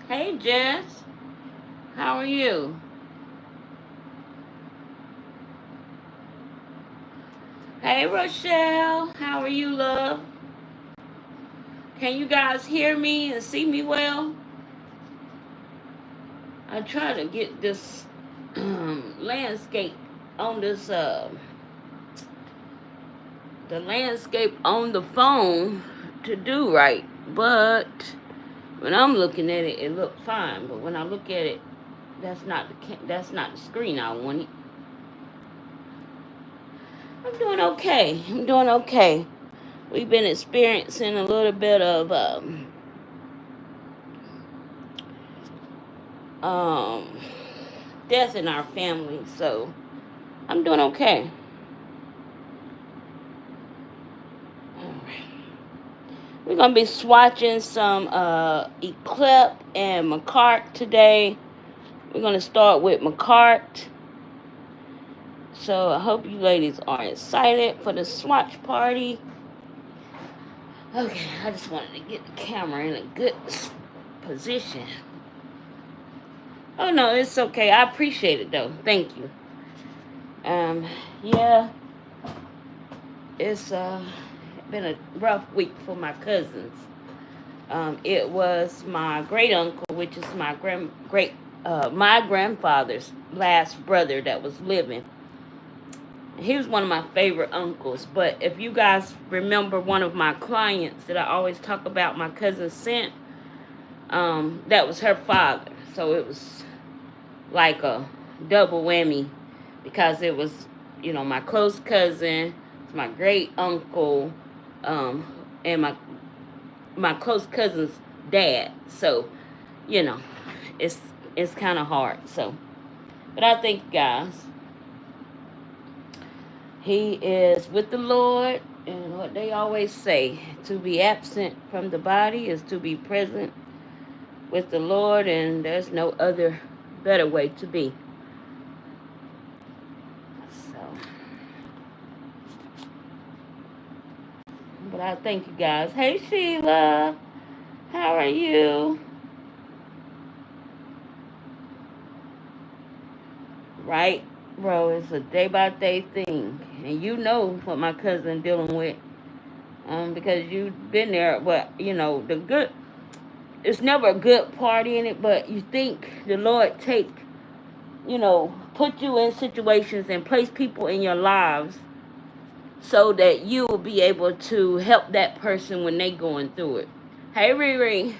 Hey, Jess. How are you? Hey, Rochelle. How are you, love? Can you guys hear me and see me well? I try to get this landscape on this, the landscape on the phone to do right. But when I'm looking at it, it looks fine. But when I look at it, that's not the screen I want. I'm doing okay. I'm doing okay. We've been experiencing a little bit of death in our family, so I'm doing okay. We're gonna be swatching some Eclip and makartt today. We're gonna start with makartt. So I hope you ladies are excited for the swatch party. Okay, I just wanted to get the camera in a good position. Oh no, it's okay. I appreciate it though. Thank you. Yeah, it's been a rough week for my cousins. It was my great uncle, which is my my grandfather's last brother that was living. He was one of my favorite uncles. But if you guys remember one of my clients that I always talk about, my cousin Scent, that was her father. So it was like a double whammy because it was, you know, my close cousin, my great uncle, and my close cousin's dad. So, you know, it's kind of hard. So, but I think, guys, he is with the Lord, and what they always say, to be absent from the body is to be present with the Lord, and there's no other better way to be. So, but I thank you guys. Hey, Sheila, how are you? Right, bro, it's a day-by-day thing. And you know what my cousin dealing with. Because you've been there, but, you know, it's never a good party in it, but you think the Lord put you in situations and place people in your lives so that you will be able to help that person when they going through it. Hey, Riri.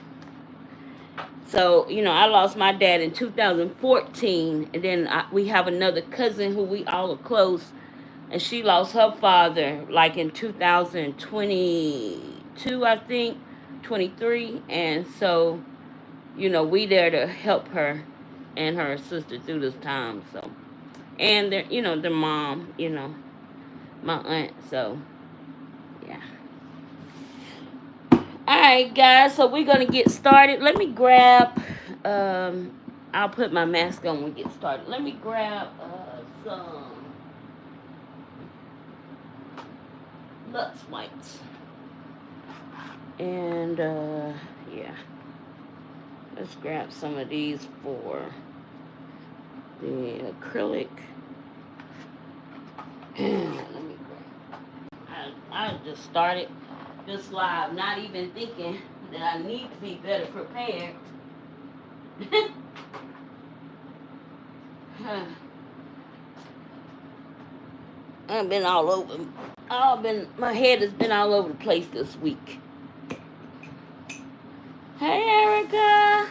So, you know, I lost my dad in 2014, and then we have another cousin who we all are close, and she lost her father like in 2022, I think, 23, and so, you know, we there to help her and her sister through this time, so, and their, you know, their mom, you know, my aunt, so, yeah. Alright, guys, so we're going to get started. Let me grab, I'll put my mask on when we get started. Let me grab some Lux Whites. And, yeah. Let's grab some of these for the acrylic. And let me grab. I just started this live, not even thinking that I need to be better prepared. I've been all over. My head has been all over the place this week. Hey, Erica.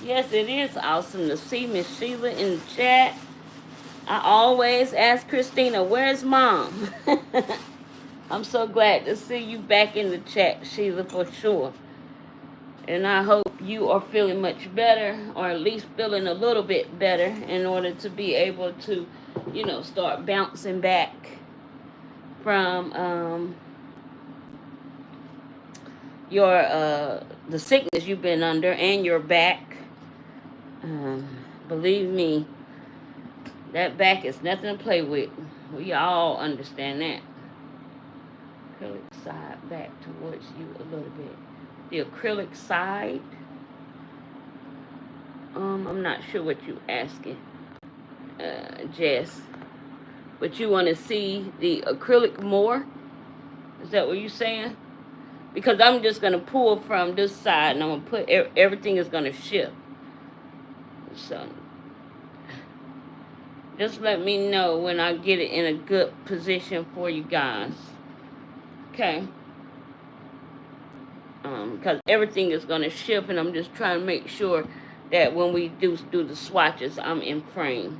Yes, it is awesome to see Miss Sheila in the chat. I always ask Christina, where's Mom? I'm so glad to see you back in the chat, Sheila, for sure. And I hope you are feeling much better, or at least feeling a little bit better, in order to be able to, you know, start bouncing back from your the sickness you've been under and your back. Believe me, that back is nothing to play with. We all understand that. Acrylic side back towards you a little bit. The acrylic side. I'm not sure what you asking, Jess. But you want to see the acrylic more? Is that what you're saying? Because I'm just going to pull from this side and I'm going to put, everything is going to shift. So, just let me know when I get it in a good position for you guys. Okay? Because everything is going to shift and I'm just trying to make sure that when we do the swatches, I'm in frame.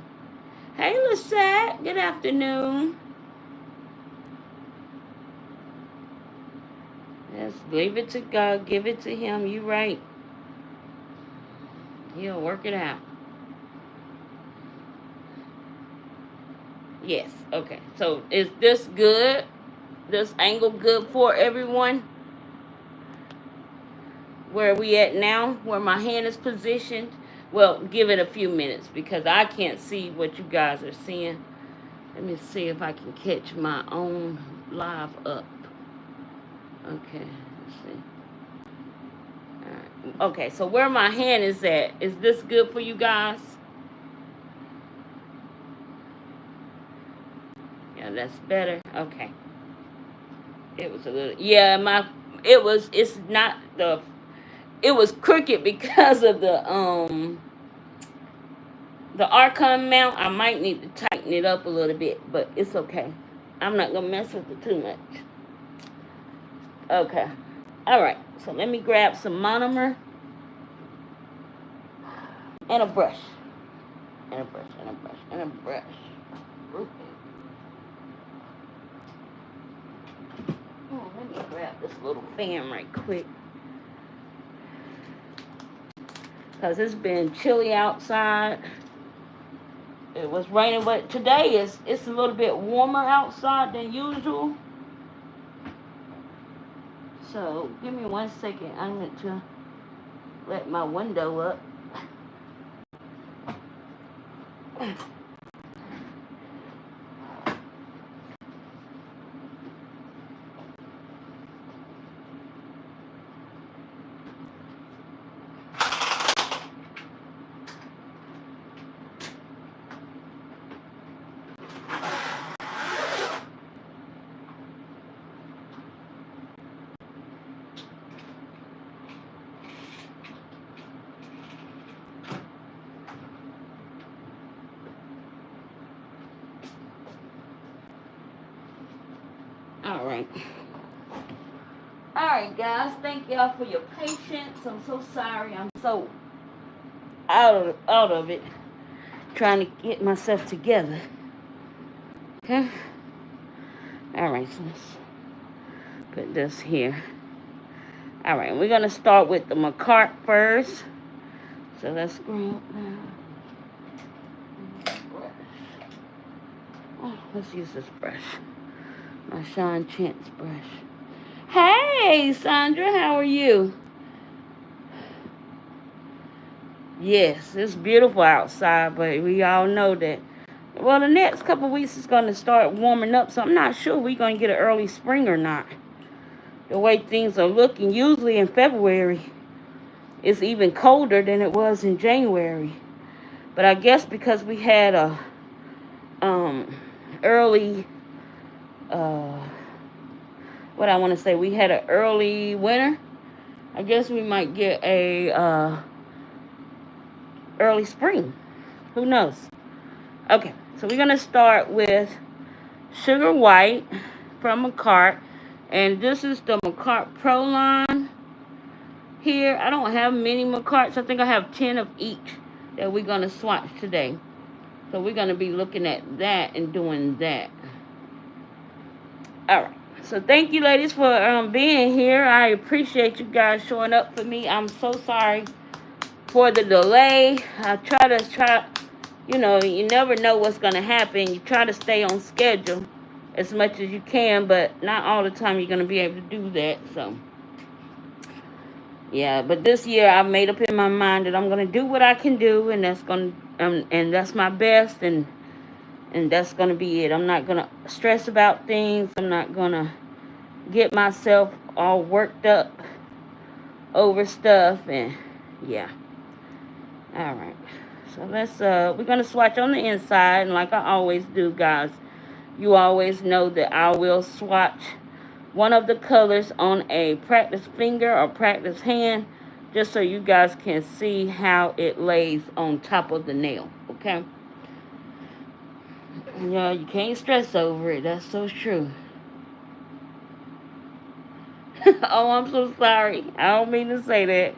Hey, Lisette. Good afternoon. Yes, leave it to God. Give it to Him. You right. He'll work it out. Yes. Okay. So, is this good? This angle good for everyone? Where are we at now? Where my hand is positioned? Well, give it a few minutes because I can't see what you guys are seeing. Let me see if I can catch my own live up. Okay, let's see. All right. Okay, so where my hand is at, is this good for you guys? Yeah, that's better. Okay. It was a little, yeah, it's not the, it was crooked because of the Archon mount. I might need to tighten it up a little bit, but it's okay. I'm not going to mess with it too much. Okay. All right. So let me grab some monomer and a brush. And a brush, and a brush, and a brush. Oh, let me grab this little fan right quick. Because it's been chilly outside. It was raining, but today it's a little bit warmer outside than usual. So, give me 1 second. I'm going to let my window up. Alright guys, thank y'all for your patience. I'm so sorry. I'm so out of it. Trying to get myself together. Okay? Alright, so let's put this here. Alright, we're going to start with the makartt first. So let's grab let's use this brush. My Sean Chance brush. Hey, Sandra, how are you? Yes, it's beautiful outside, but we all know that, well, the next couple of weeks is going to start warming up, so I'm not sure we're going to get an early spring or not. The way things are looking, usually in February, it's even colder than it was in January. But I guess because we had a early, what I want to say, we had an early winter. I guess we might get a early spring. Who knows? Okay, so we're going to start with Sugar White from makartt. And this is the makartt Pro line. here. I don't have many makartts. I think I have 10 of each that we're going to swatch today. So we're going to be looking at that and doing that. All right. So thank you, ladies, for being here. I appreciate you guys showing up for me. I'm so sorry for the delay. I try, you know, you never know what's going to happen. You try to stay on schedule as much as you can, but not all the time you're going to be able to do that. So, yeah, but this year I've made up in my mind that I'm going to do what I can do, and that's going to, and that's my best, and that's going to be it. I'm not going to stress about things. I'm not going to get myself all worked up over stuff, and yeah. All right. So let's, we're going to swatch on the inside, and like I always do, guys, you always know that I will swatch one of the colors on a practice finger or practice hand, just so you guys can see how it lays on top of the nail, okay? Yeah, you can't stress over it. That's so true. Oh, I'm so sorry. I don't mean to say that.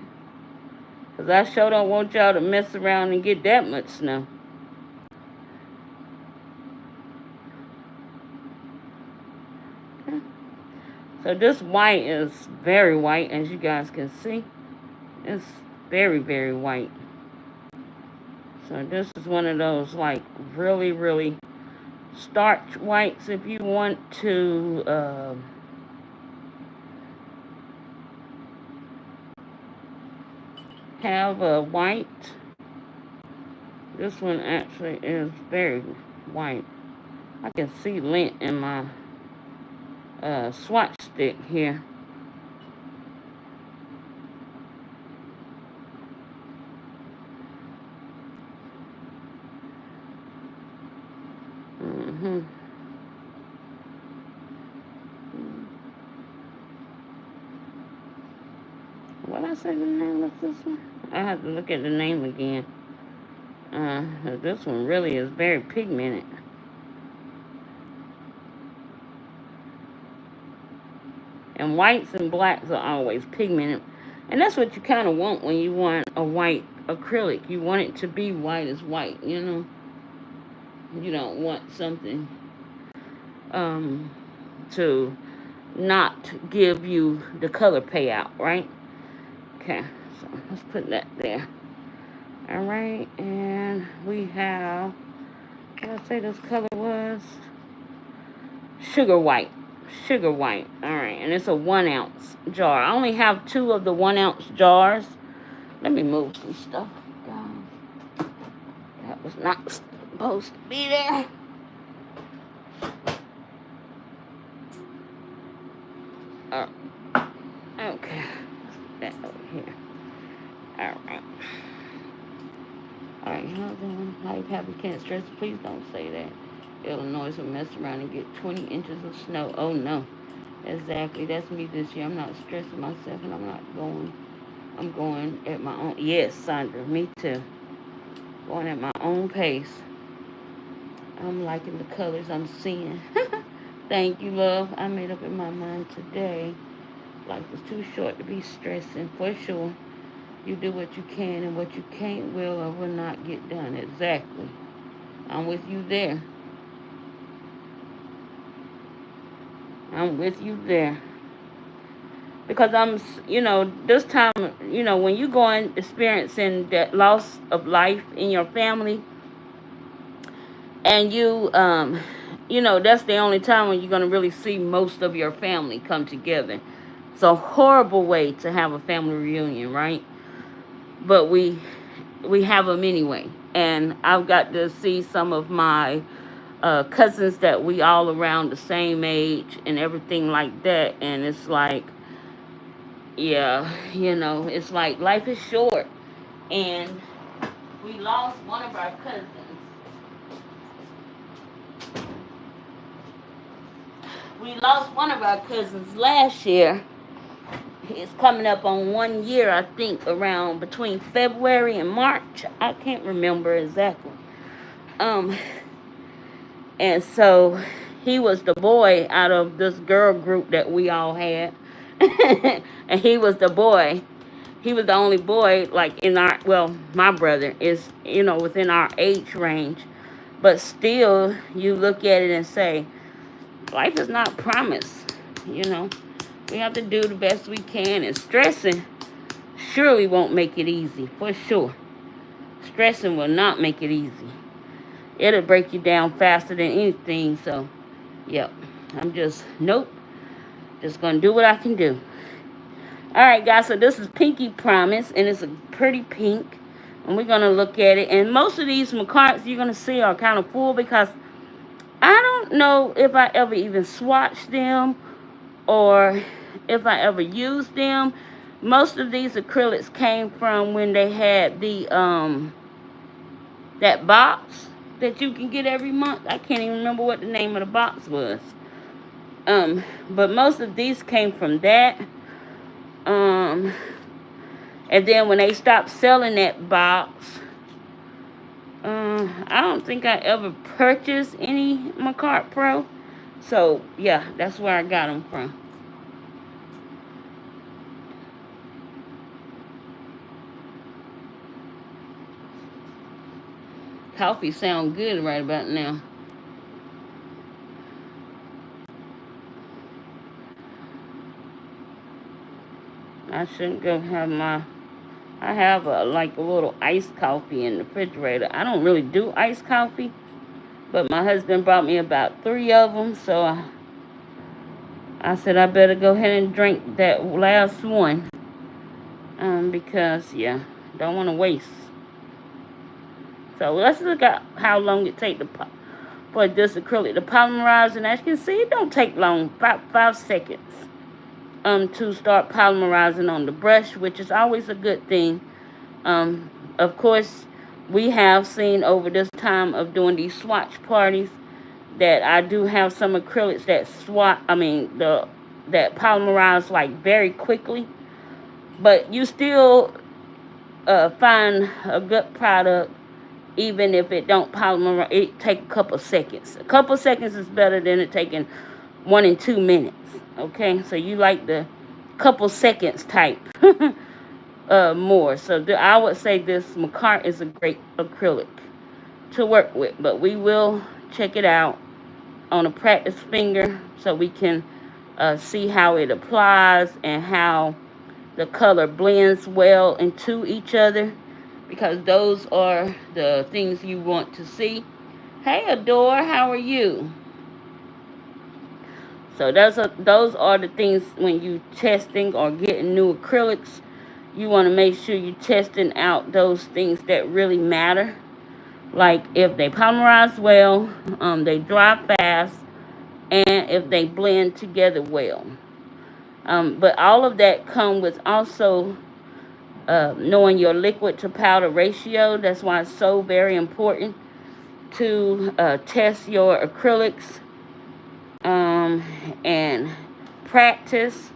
Because I sure don't want y'all to mess around and get that much snow. Okay. So this white is very white, as you guys can see. It's very, very white. So this is one of those, like, really, really starch whites. If you want to have a white, this one actually is very white. I can see lint in my swatch stick here. What I say the name of this one? I have to look at the name again. This one really is very pigmented. And whites and blacks are always pigmented. And that's what you kind of want when you want a white acrylic. You want it to be white as white, you know? You don't want something to not give you the color payout, right? Okay, so let's put that there. All right, and we have, what did I say this color was? Sugar white. Sugar white. All right, and it's a 1 ounce jar. I only have 2 of the 1 ounce jars. Let me move some stuff, guys. That was not supposed to be there. Oh, okay. That over here. All right. All right, how's that? Life happy, can't stress. Please don't say that. Illinois will mess around and get 20 inches of snow. Oh no. Exactly. That's me this year. I'm not stressing myself, and I'm not going. I'm going at my own. Yes, Sandra. Me too. Going at my own pace. I'm liking the colors I'm seeing. Thank you, love. I made up in my mind today. Life is too short to be stressing, for sure. You do what you can, and what you can't will or will not get done. Exactly. I'm with you there. I'm with you there. Because I'm, you know, this time, you know, when you're going experiencing that loss of life in your family, and you know, that's the only time when you're going to really see most of your family come together. It's a horrible way to have a family reunion, right? But we have them anyway. And I've got to see some of my cousins that we all around the same age and everything like that. And it's like, yeah, you know, it's like life is short. And we lost one of our cousins. We lost one of our cousins last year. It's coming up on 1 year, I think, around between February and March. I can't remember exactly. And so he was the boy out of this girl group that we all had. And he was the boy. he was the only boy, like in our, well, my brother is, you know, within our age range. But still, you look at it and say, life is not promised, you know. We have to do the best we can, and stressing surely won't make it easy, for sure. Stressing will not make it easy. It'll break you down faster than anything, so, yep. I'm just, nope. Just gonna do what I can do. Alright, guys, so this is Pinky Promise, and it's a pretty pink. And we're gonna look at it. And most of these makartts you're gonna see are kind of full because I don't know if I ever even swatched them or if I ever used them. Most of these acrylics came from when they had the that box that you can get every month. I can't even remember what the name of the box was. But most of these came from that. And then when they stopped selling that box, I don't think I ever purchased any makartt Pro. So, yeah, that's where I got them from. Coffee sound good right about now. I shouldn't go have my... I have like a little iced coffee in the refrigerator. I don't really do iced coffee, but my husband brought me about 3 of them, so I said I better go ahead and drink that last one, because, yeah, don't want to waste. So let's look at how long it takes for this acrylic to polymerize, and as you can see, it don't take long, about 5 seconds. To start polymerizing on the brush, which is always a good thing. Of course, we have seen over this time of doing these swatch parties that I do have some acrylics that that polymerize like very quickly. But you still find a good product even if it don't polymerize. It take a couple seconds. A couple seconds is better than it taking 1 and 2 minutes. Okay, so you like the couple seconds type more. So I would say this makartt is a great acrylic to work with, but we will check it out on a practice finger so we can see how it applies and how the color blends well into each other, because those are the things you want to see. Hey, Adore, how are you? So those are the things when you testing or getting new acrylics. You want to make sure you're testing out those things that really matter. Like if they polymerize well, they dry fast, and if they blend together well. But all of that come with also knowing your liquid to powder ratio. That's why it's so very important to test your acrylics and practice,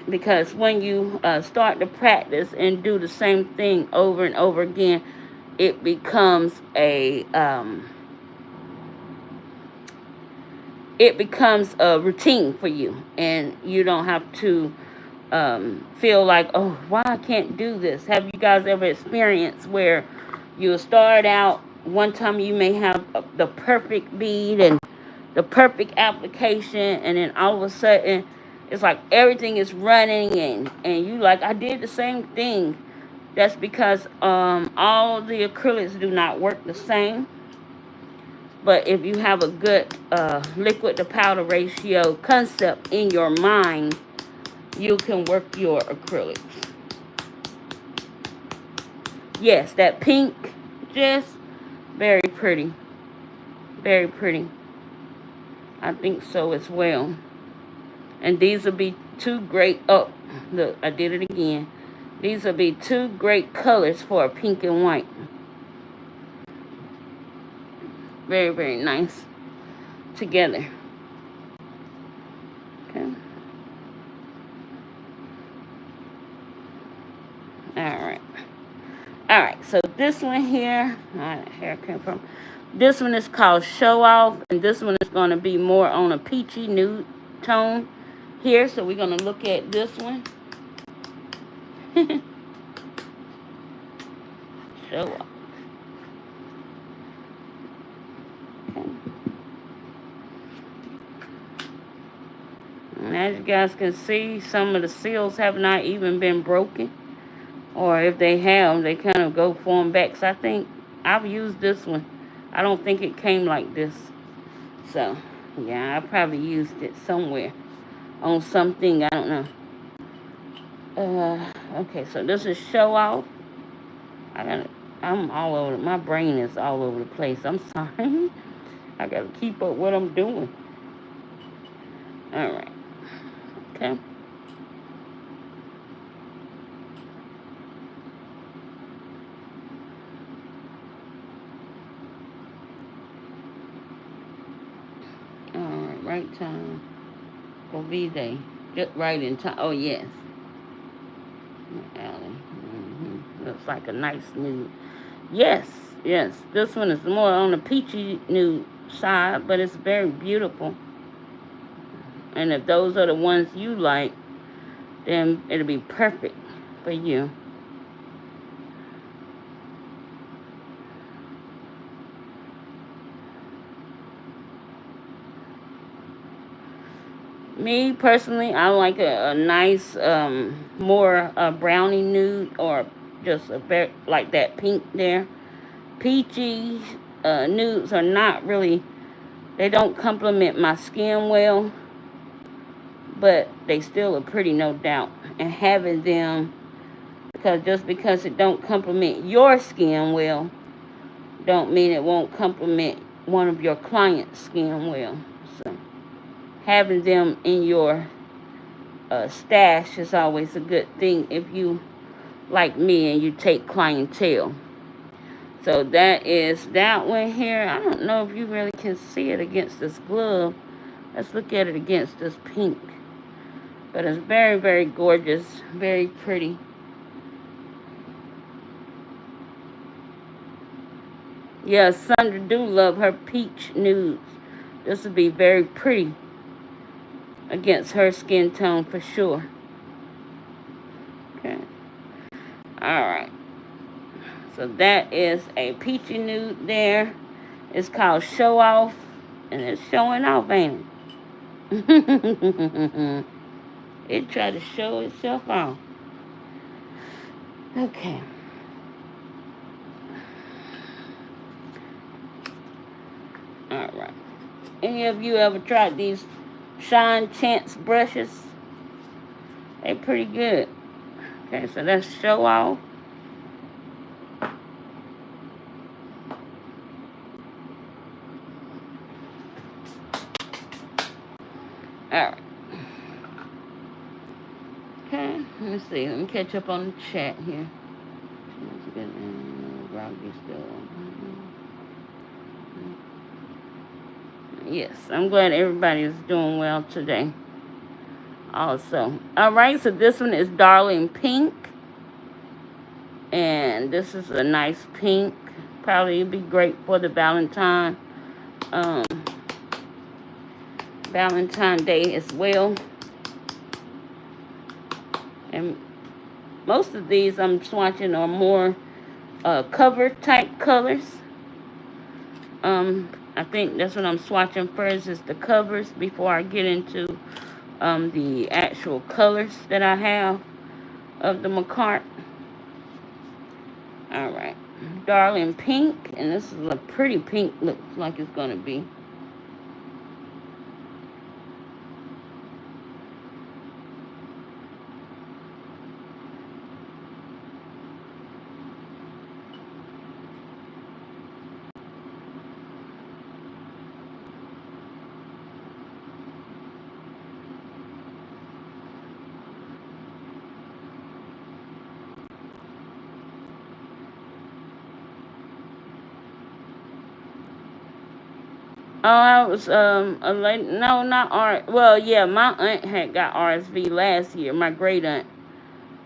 because when you start to practice and do the same thing over and over again, it becomes a routine for you, and you don't have to feel like, oh, why I can't do this. Have you guys ever experienced where you start out one time, you may have the perfect bead and the perfect application, and then all of a sudden it's like everything is running, and you like, I did the same thing. That's because all the acrylics do not work the same. But if you have a good liquid to powder ratio concept in your mind, you can work your acrylics. Yes, that pink, just very pretty. Very pretty. I think so as well. And these will be 2 great, oh, look, I did it again. These will be 2 great colors for a pink and white. Very, very nice together. Okay. Alright. Alright, so this one here, here came from. This one is called Show Off, and this one is going to be more on a peachy nude tone here. So we're going to look at this one. show off. Okay. And as you guys can see, some of the seals have not even been broken. Or if they have, they kind of go form back. So I think I've used this one. I don't think it came like this. So, yeah, I probably used it somewhere. On something, I don't know. Okay, so this is show off. I'm all over, my brain is all over the place. I'm sorry. I gotta keep up what I'm doing. Alright. Okay. Alright, right time for V-Day. Just right in time. Oh, yes. Alley. Looks like a nice nude. Yes, yes. This one is more on the peachy nude side, but it's very beautiful. And if those are the ones you like, then it'll be perfect for you. Me, personally, I like a nice, more brownie nude, or just a very, like that pink there. Peachy nudes are not really, they don't complement my skin well, but they still are pretty, no doubt. And having them, because just because it don't complement your skin well, don't mean it won't complement one of your clients' skin well. So having them in your stash is always a good thing if you, like me, and you take clientele. So that is that one here. I don't know if you really can see it against this glove. Let's look at it against this pink. But it's very, very gorgeous. Very pretty. Yeah, Sandra do love her peach nudes. This would be very pretty against her skin tone for sure. Okay. Alright. So that is a peachy nude there. It's called Show Off. And it's showing off, ain't it? It tried to show itself off. Okay. Alright. Any of you ever tried these Shine Chance brushes? They're pretty good. Okay, so that's Show Off. Alright. Okay, let me see. Let me catch up on the chat here. Yes, I'm glad everybody is doing well today. Also. Alright, so this one is Darling Pink. And this is a nice pink. Probably be great for the Valentine Day as well. And most of these I'm swatching are more cover type colors. I think that's what I'm swatching first, is the covers before I get into the actual colors that I have of the makartt. Alright. Darling Pink. And this is a pretty pink, looks like it's going to be. Oh, I was, a lady, no, not art. Well, yeah, my aunt had got RSV last year, my great aunt.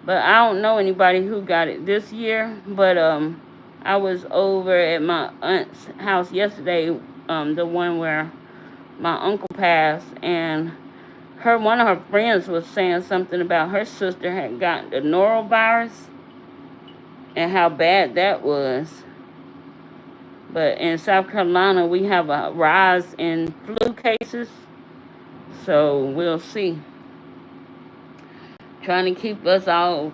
But I don't know anybody who got it this year. But, I was over at my aunt's house yesterday, the one where my uncle passed, and one of her friends was saying something about her sister had gotten the norovirus. and how bad that was. But in South Carolina, we have a rise in flu cases, so we'll see. Trying to keep us all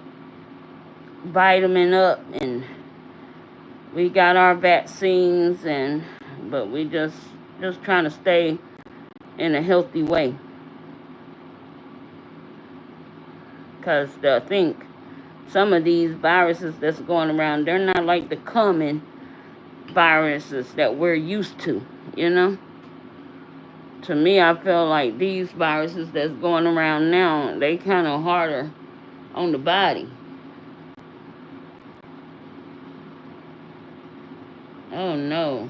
vitamin up, and we got our vaccines, but we just trying to stay in a healthy way. Because I think some of these viruses that's going around, they're not like the common viruses that we're used to, you know? To me, I feel like these viruses that's going around now, they kind of harder on the body. Oh no.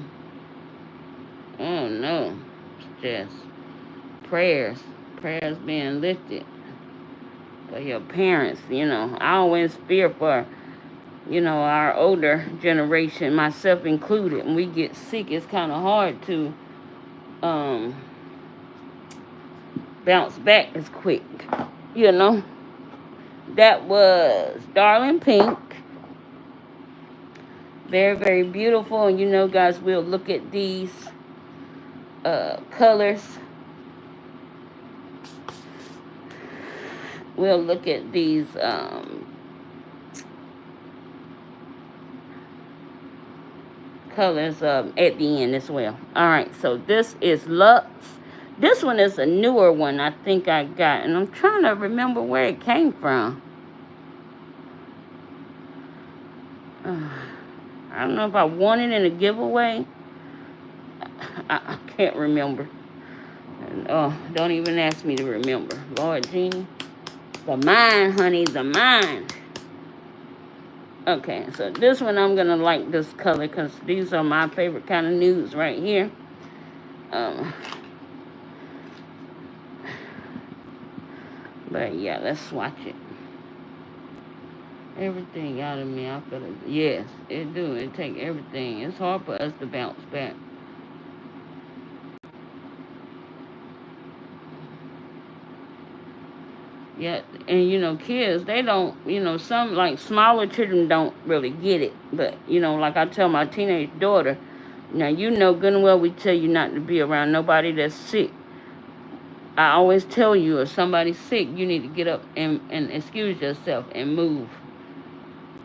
Oh no. Just prayers being lifted for your parents, you know. I always fear for, you know, our older generation, myself included. When we get sick, it's kind of hard to bounce back as quick, you know. That was Darling Pink. Very, very beautiful. And you know, guys, we'll look at these colors. We'll look at these colors at the end as well. All right, so this is Lux. This one is a newer one I think I got, and I'm trying to remember where it came from. I don't know if I won it in a giveaway. I can't remember. And, oh, don't even ask me to remember. Lord Jeannie. The mind, honey, the mind. Okay, so this one I'm going to like this color because these are my favorite kind of nudes right here. But yeah, let's swatch it. Everything out of me, I feel it. Yes, it do. It take everything. It's hard for us to bounce back. Yeah, and you know, kids, they don't, you know, some like smaller children don't really get it. But, you know, like I tell my teenage daughter, now you know good and well we tell you not to be around nobody that's sick. I always tell you if somebody's sick, you need to get up and excuse yourself and move.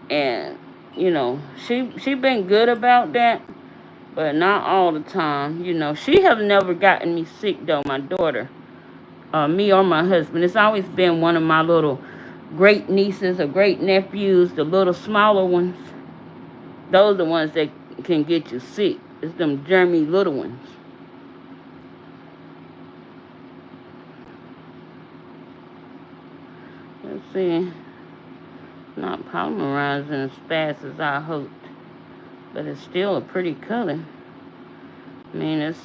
And, you know, she been good about that, but not all the time. You know, she have never gotten me sick, though, my daughter. Me or my husband. It's always been one of my little great nieces or great nephews, the little smaller ones. Those are the ones that can get you sick. It's them germy little ones. Let's see. Not polymerizing as fast as I hoped, but it's still a pretty color. I mean, it's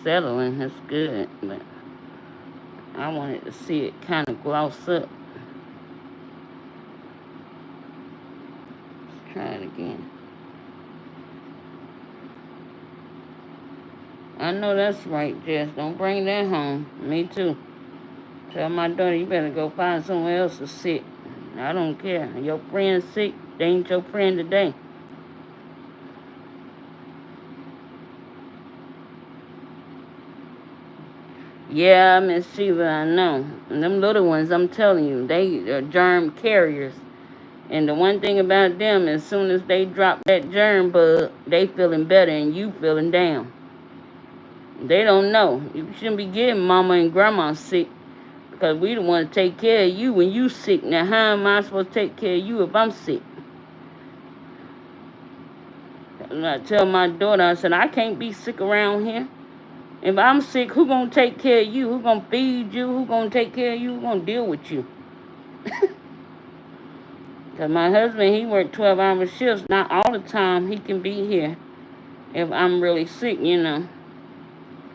settling. It's good, but I wanted to see it kind of gloss up. Let's try it again. I know that's right, Jess. Don't bring that home. Me too. Tell my daughter, you better go find someone else to sit. I don't care. Your friend's sick, they ain't your friend today. Yeah, Miss Sheila, I know. And them little ones, I'm telling you, they are germ carriers. And the one thing about them, as soon as they drop that germ bug, they feeling better and you feeling down. They don't know. You shouldn't be getting mama and grandma sick because we the one to take care of you when you sick. Now, how am I supposed to take care of you if I'm sick? And I tell my daughter, I said, I can't be sick around here. If I'm sick, who gonna take care of you? Who gonna feed you? Who gonna take care of you? Who gonna deal with you? Because my husband, he worked 12-hour shifts. Not all the time he can be here if I'm really sick, you know.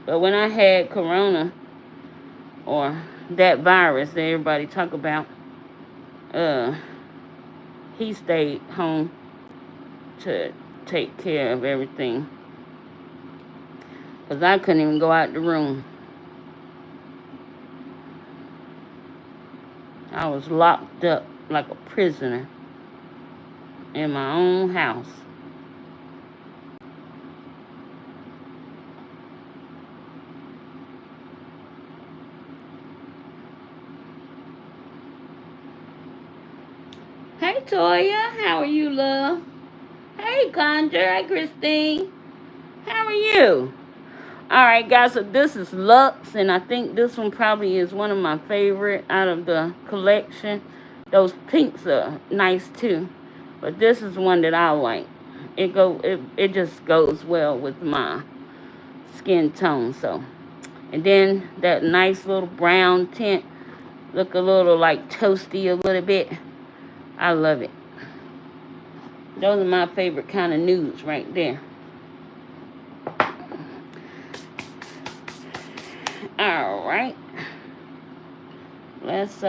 But when I had corona, or that virus that everybody talk about, he stayed home to take care of everything. Because I couldn't even go out the room. I was locked up like a prisoner. in my own house. Hey, Toya. How are you, love? Hey, Conjure. Hey, Christine. How are you? Alright, guys. So this is Luxe. And I think this one probably is one of my favorite out of the collection. Those pinks are nice, too. But this is one that I like. It just goes well with my skin tone. So, and then that nice little brown tint. Look a little like toasty a little bit. I love it. Those are my favorite kind of nudes right there. All right. Let's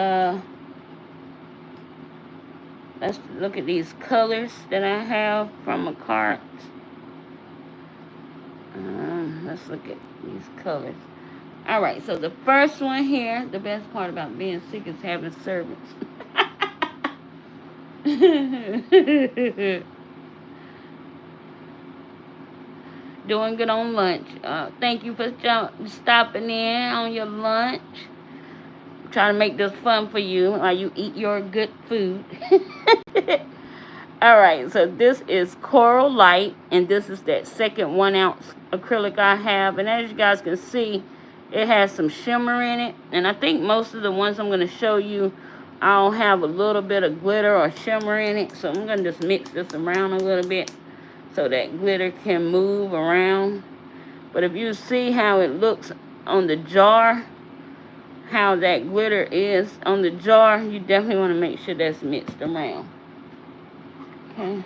look at these colors that I have from makartt. Let's look at these colors. All right. So the first one here, the best part about being sick is having servants. Doing good on lunch. Thank you for stopping in on your lunch. Trying to make this fun for you while you eat your good food. Alright, so this is Coral Light, and this is that second 1 ounce acrylic I have. And as you guys can see, it has some shimmer in it. And I think most of the ones I'm going to show you, I'll have a little bit of glitter or shimmer in it. So I'm going to just mix this around a little bit so that glitter can move around. But if you see how it looks on the jar, how that glitter is on the jar, you definitely want to make sure that's mixed around. Okay,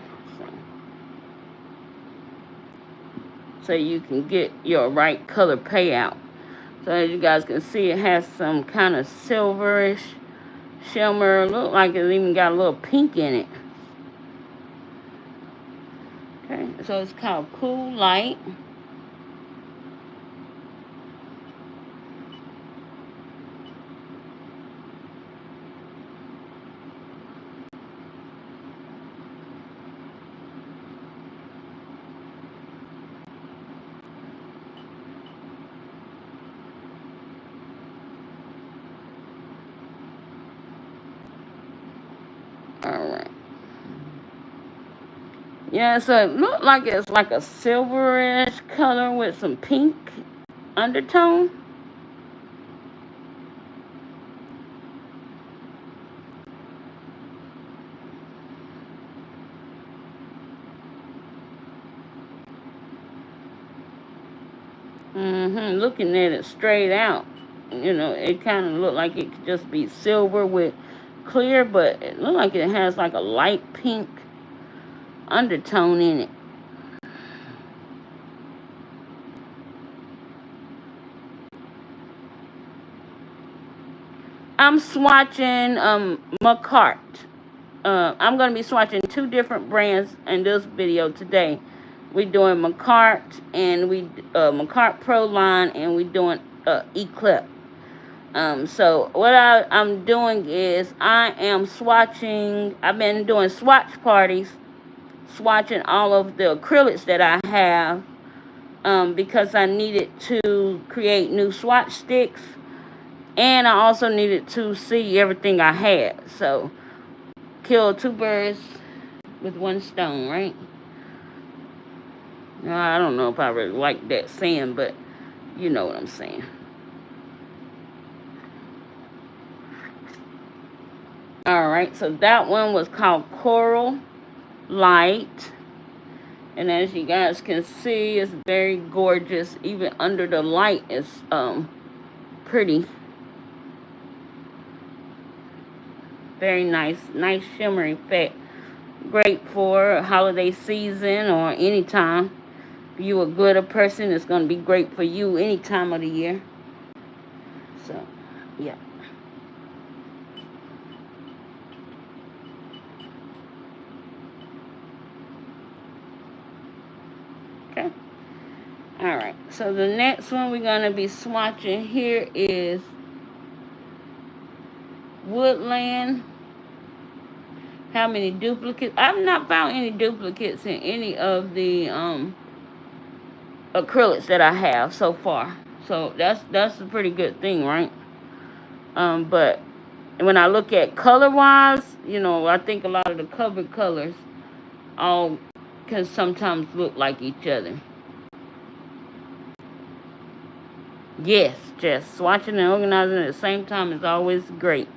so you can get your right color payout. So as you guys can see, it has some kind of silverish shimmer. Look like it even got a little pink in it. Okay, so it's called Cool Light. Alright. Yeah, so it looked like it's like a silverish color with some pink undertone. Looking at it straight out, you know, it kind of looked like it could just be silver with clear, but it looked like it has like a light pink undertone in it. I'm swatching makartt. I'm going to be swatching 2 different brands in this video today. We're doing makartt and makartt Pro line, and we're doing Eclip. So what I'm doing is I am swatching. I've been doing swatch parties, swatching all of the acrylics that I have because I needed to create new swatch sticks, and I also needed to see everything I had. So kill 2 birds with 1 stone, right? I don't know if I really like that saying, but you know what I'm saying. Alright, so that one was called Coral Light. And as you guys can see, it's very gorgeous. Even under the light, it's pretty. Very nice shimmery effect. Great for holiday season or anytime. If you a glitter person, it's going to be great for you any time of the year. So, yeah. Okay. Alright, so the next one we're going to be swatching here is Woodland how many duplicates. I've not found any duplicates in any of the acrylics that I have so far. So that's a pretty good thing, right? But when I look at color-wise, you know, I think a lot of the covered colors all can sometimes look like each other. Yes, just swatching and organizing at the same time is always great.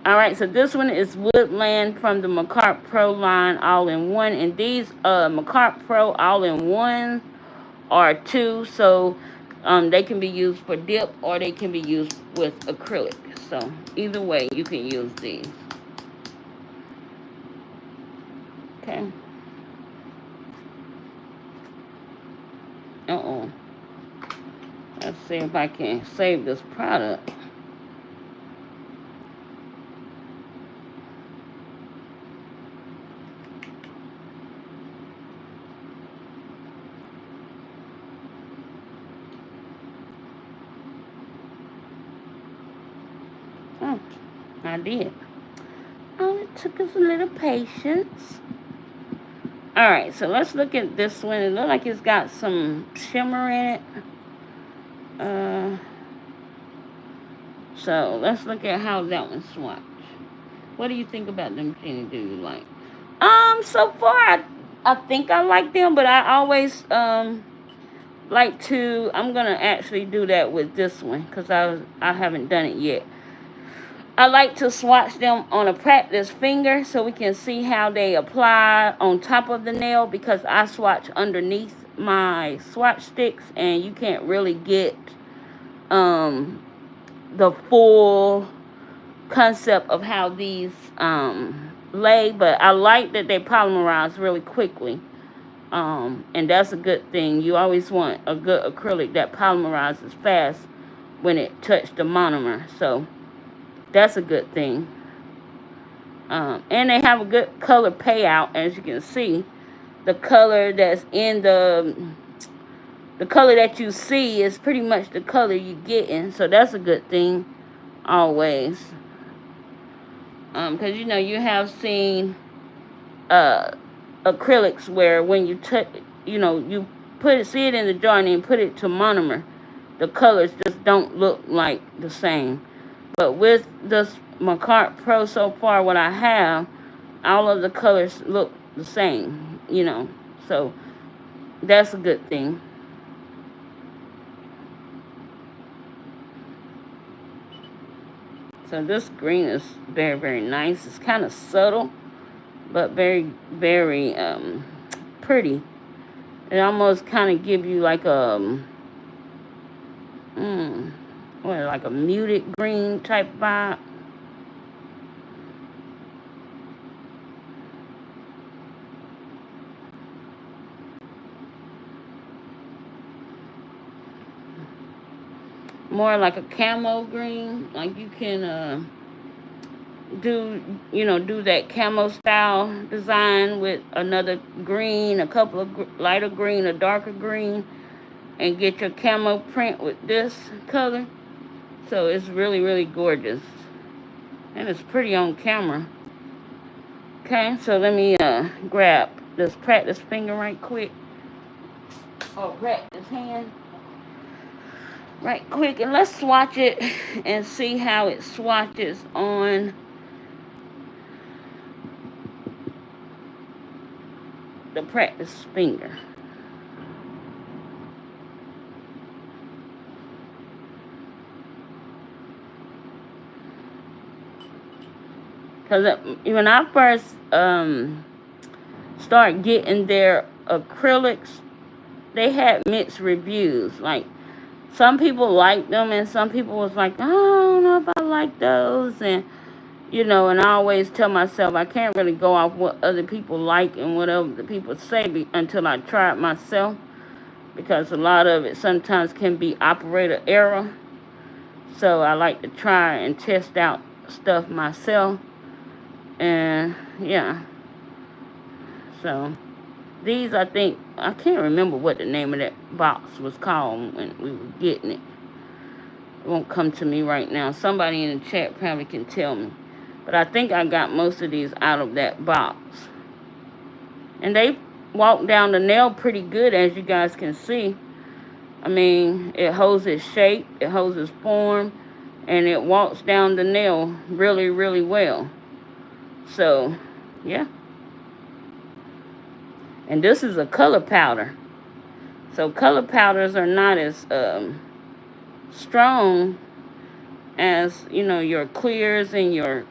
Alright, so this one is Woodland from the Makartt Pro line all-in-one. And these Makartt Pro all-in-ones are two, so they can be used for dip or they can be used with acrylic. So either way, you can use these. Okay. Let's see if I can save this product. Oh, I did. Oh, it took us a little patience. Alright, so let's look at this one. It looks like it's got some shimmer in it. So let's look at how that one swatched. What do you think about them, Jeannie? Do you like? So far I think I like them, but I always like to. I'm gonna actually do that with this one because I haven't done it yet. I like to swatch them on a practice finger so we can see how they apply on top of the nail, because I swatch underneath my swatch sticks and you can't really get the full concept of how these lay, but I like that they polymerize really quickly, and that's a good thing. You always want a good acrylic that polymerizes fast when it touches the monomer, so that's a good thing. And they have a good color payout, as you can see. The color that's in the color that you see is pretty much the color you're getting, so that's a good thing always. Because you know, you have seen acrylics where when you touch, you know, you see it in the jar and then put it to monomer, the colors just don't look like the same. But with this Makartt Pro so far, what I have, all of the colors look the same, you know, so that's a good thing. So this green is very, very nice. It's kind of subtle, but very, very pretty. It almost kind of give you like a like a muted green type vibe. More like a camo green, like you can do that camo style design with another green, a couple of lighter green, a darker green, and get your camo print with this color. So it's really, really gorgeous, and it's pretty on camera. Okay, so let me grab this practice finger right quick, or practice hand right quick, and let's swatch it and see how it swatches on the practice finger. Because when I first start getting their acrylics, they had mixed reviews. Like, some people liked them, and some people was like, oh, I don't know if I like those. And, you know, and I always tell myself I can't really go off what other people like and whatever the people say until I try it myself. Because a lot of it sometimes can be operator error. So I like to try and test out stuff myself. And, yeah. So these, I think, I can't remember what the name of that box was called when we were getting it. It won't come to me right now. Somebody in the chat probably can tell me. But I think I got most of these out of that box. And they walk down the nail pretty good, as you guys can see. I mean, it holds its shape, it holds its form, and it walks down the nail really, really well. So, yeah. And this is a color powder. So color powders are not as strong as, you know, your clears and your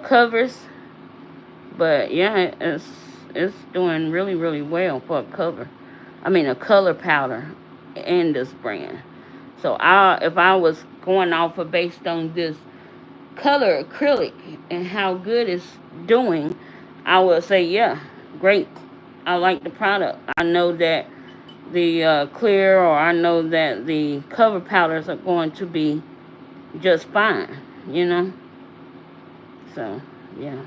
covers. But yeah, it's doing really, really well for a cover. I mean, a color powder in this brand. So if I was going off of based on this color acrylic and how good it's doing, I would say, yeah, great. I like the product. I know that the clear, or I know that the cover powders are going to be just fine, you know. So, yeah.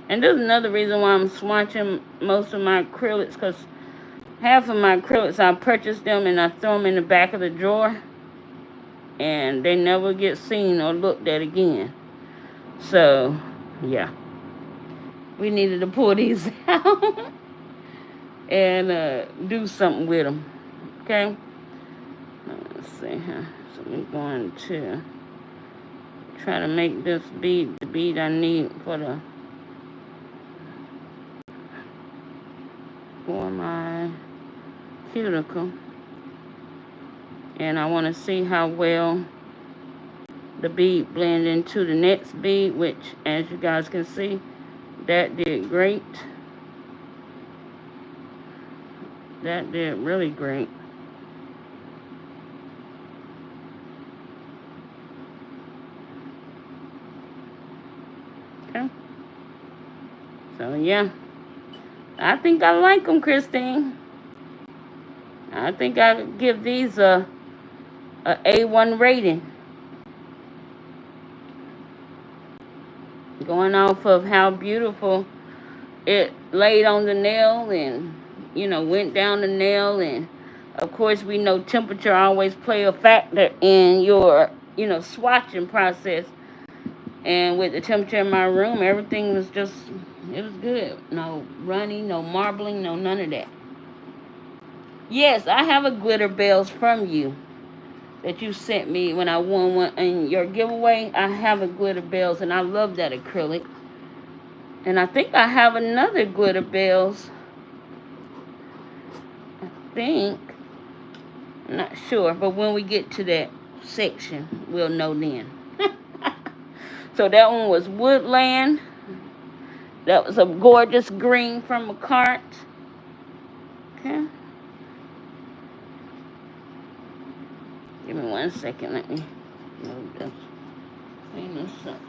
And there's another reason why I'm swatching most of my acrylics, because half of my acrylics, I purchase them and I throw them in the back of the drawer, and they never get seen or looked at again. So, yeah. We needed to pull these out and do something with them. Okay? Let's see here. So we're going to try to make this bead the bead I need for my cuticle. And I want to see how well the bead blend into the next bead, which, as you guys can see, that did great. That did really great. Okay. So, yeah. I think I like them, Christine. I think I could give these a A1 rating. Going off of how beautiful it laid on the nail and, you know, went down the nail. And, of course, we know temperature always play a factor in your, you know, swatching process. And with the temperature in my room, everything was just, it was good. No running, no marbling, no none of that. Yes, I have a glitter bells from you that you sent me when I won one in your giveaway. I have a glitter bells, and I love that acrylic. And I think I have another glitter bells. I think. I'm not sure, but when we get to that section, we'll know then. So that one was Woodland. That was a gorgeous green from makartt. Okay. Give me 1 second. Let me move this. Clean this up.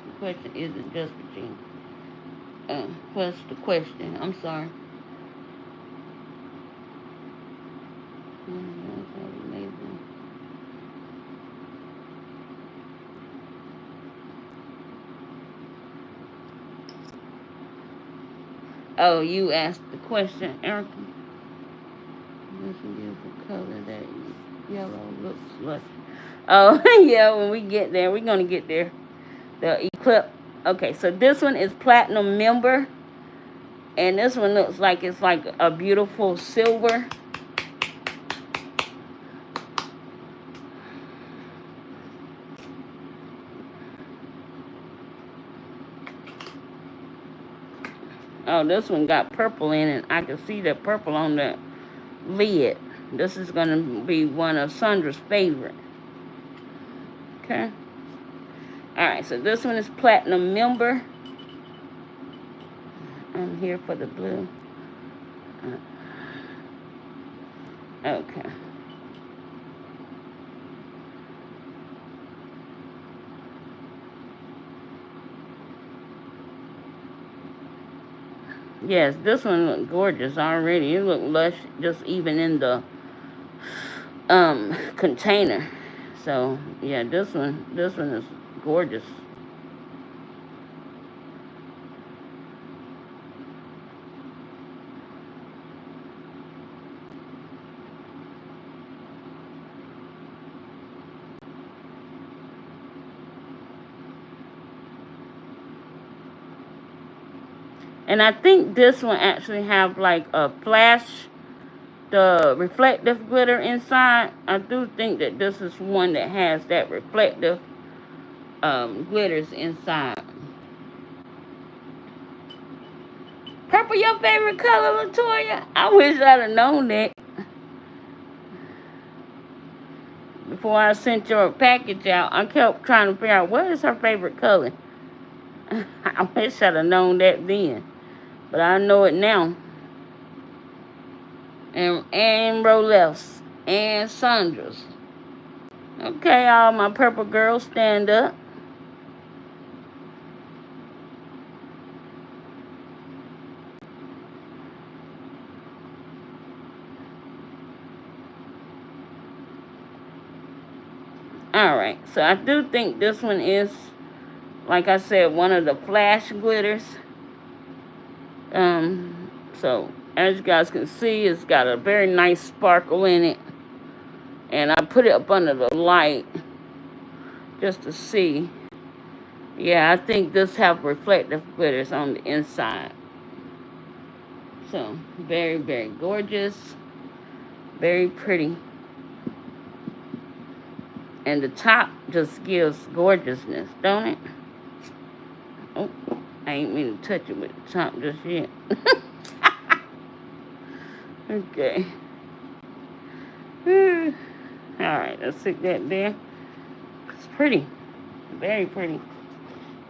The question isn't just Virginia. What's the question? I'm sorry. Amazing. Oh, you asked the question, Erica. This beautiful color, that yellow looks lush. Oh, yeah, when we get there, we're going to get there. The Eclip. Okay, so this one is platinum member. And this one looks like it's like a beautiful silver. Oh, this one got purple in it. I can see the purple on the lid. This is going to be one of Sandra's favorite. Okay. Alright, so this one is platinum member. I'm here for the blue. Okay. Yes, this one looked gorgeous already. It looked lush just even in the container. So yeah, this one is gorgeous. And I think this one actually have like a flash, the reflective glitter inside. I do think that this is one that has that reflective glitters inside. Purple your favorite color, Latoya? I wish I'd have known that before I sent your package out. I kept trying to figure out what is her favorite color. I wish I'd have known that then, but I know it now. And Rolex and Sandra's. Okay, all my purple girls, stand up. Alright, so I do think this one is, like I said, one of the flash glitters. So as you guys can see, it's got a very nice sparkle in it. And I put it up under the light just to see. Yeah, I think this have reflective glitters on the inside. So very, very gorgeous. Very pretty. And the top just gives gorgeousness, don't it? Oh, I ain't mean to touch it with the top just yet. Okay. Alright, let's stick that there. It's pretty. Very pretty.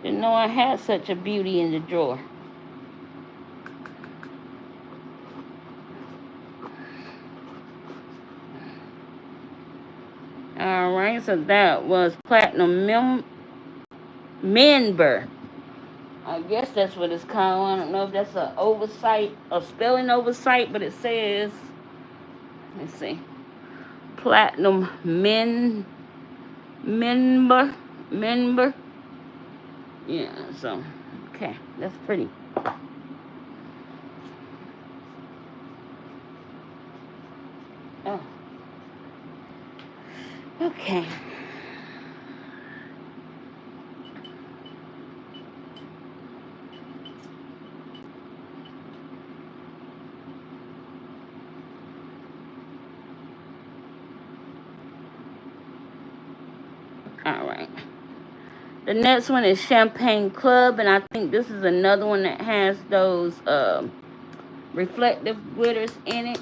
Didn't know I had such a beauty in the drawer. Alright, so that was Platinum Member. I guess that's what it's called. I don't know if that's an oversight, a spelling oversight, but it says, let's see, Platinum Member. Yeah, so, okay, that's pretty. Oh. Okay. Alright. The next one is Champagne Club, and I think this is another one that has those reflective glitters in it.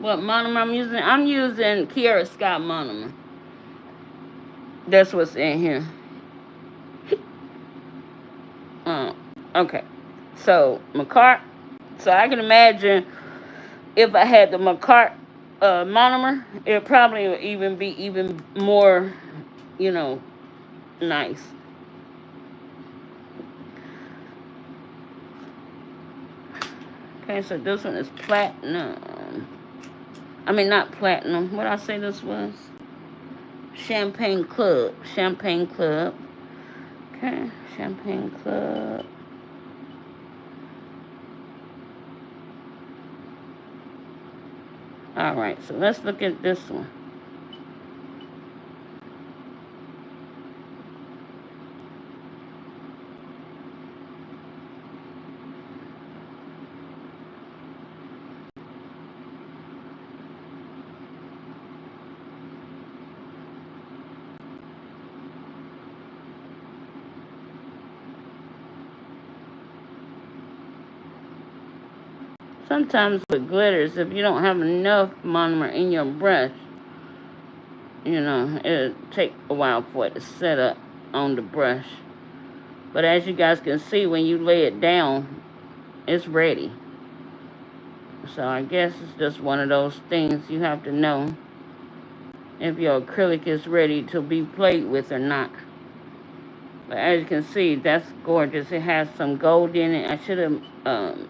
What monomer I'm using? I'm using Kiara Scott monomer. That's what's in here. Okay. So, makartt. So, I can imagine if I had the makartt monomer, it probably would even be even more, you know, nice. Okay, so this one is platinum. I mean, not platinum. What did I say this was? Champagne Club. Champagne Club. Okay, Champagne Club. Alright, so let's look at this one. Sometimes with glitters, if you don't have enough monomer in your brush, you know, it'll take a while for it to set up on the brush. But as you guys can see, when you lay it down, it's ready. So I guess it's just one of those things you have to know if your acrylic is ready to be played with or not. But as you can see, that's gorgeous. It has some gold in it. I should have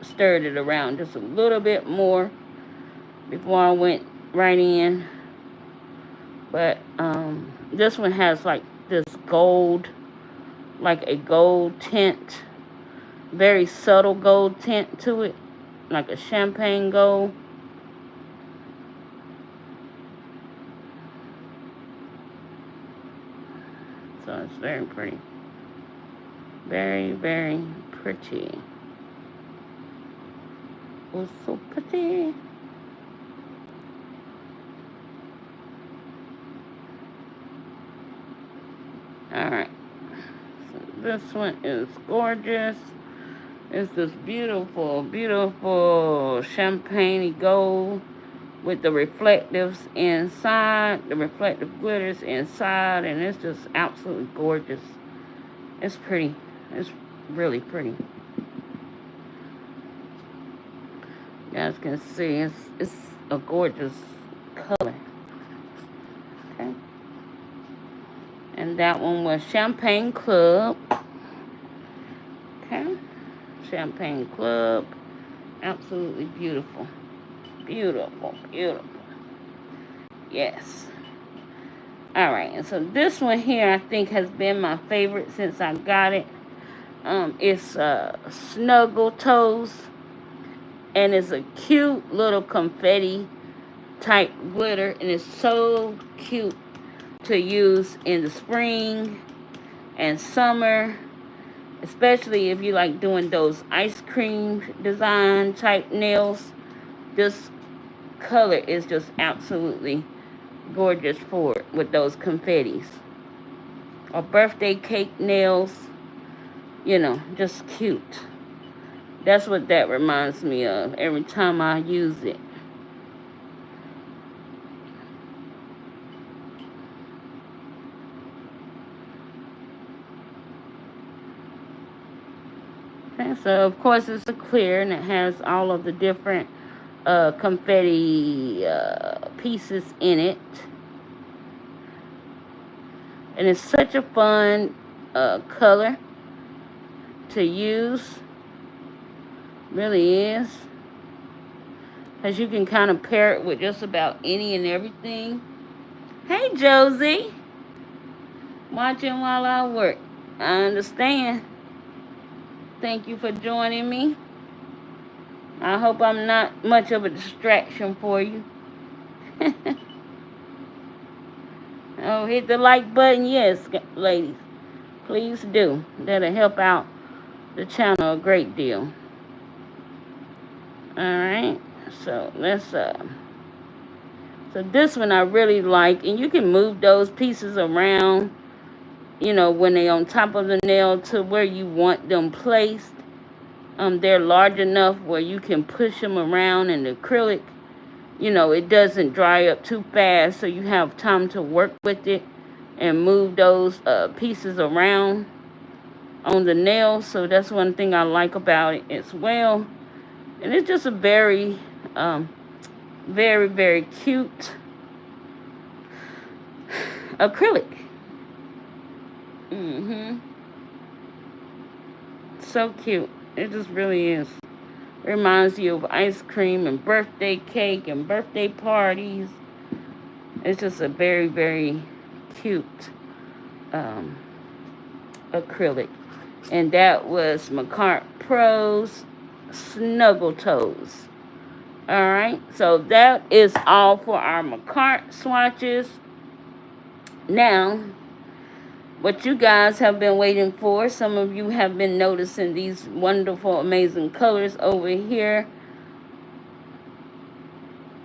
stirred it around just a little bit more before I went right in. But this one has like this gold, like a gold tint, very subtle gold tint to it, like a champagne gold. So it's very pretty. Very, very pretty. Oh, so pretty. Alright. So this one is gorgeous. It's this beautiful, beautiful champagne gold with the reflectives inside, the reflective glitters inside, and it's just absolutely gorgeous. It's pretty. It's really pretty. You guys can see it's a gorgeous color. Okay. And that one was Champagne Club. Okay. Champagne Club. Absolutely beautiful. Beautiful, beautiful. Yes. Alright, and so this one here I think has been my favorite since I got it. It's Snuggle Toes. And it's a cute little confetti type glitter. And it's so cute to use in the spring and summer. Especially if you like doing those ice cream design type nails. This color is just absolutely gorgeous for it with those confettis. Or birthday cake nails. You know, just cute. That's what that reminds me of every time I use it. Okay, so of course it's a clear and it has all of the different confetti pieces in it. And it's such a fun color to use. Really is. Because you can kind of pair it with just about any and everything. Hey, Josie. Watching while I work. I understand. Thank you for joining me. I hope I'm not much of a distraction for you. Oh, hit the like button. Yes, ladies. Please do. That'll help out the channel a great deal. Alright. So, let's, so this one I really like. And you can move those pieces around, you know, when they're on top of the nail to where you want them placed. They're large enough where you can push them around in the acrylic. You know, it doesn't dry up too fast, so you have time to work with it and move those pieces around on the nail. So that's one thing I like about it as well. And it's just a very, very, very cute acrylic. So cute. It just really is. Reminds you of ice cream and birthday cake and birthday parties. It's just a very, very cute acrylic. And that was makartt Pro's Snuggle Toes. Alright, so that is all for our makartt swatches. Now, what you guys have been waiting for, some of you have been noticing these wonderful, amazing colors over here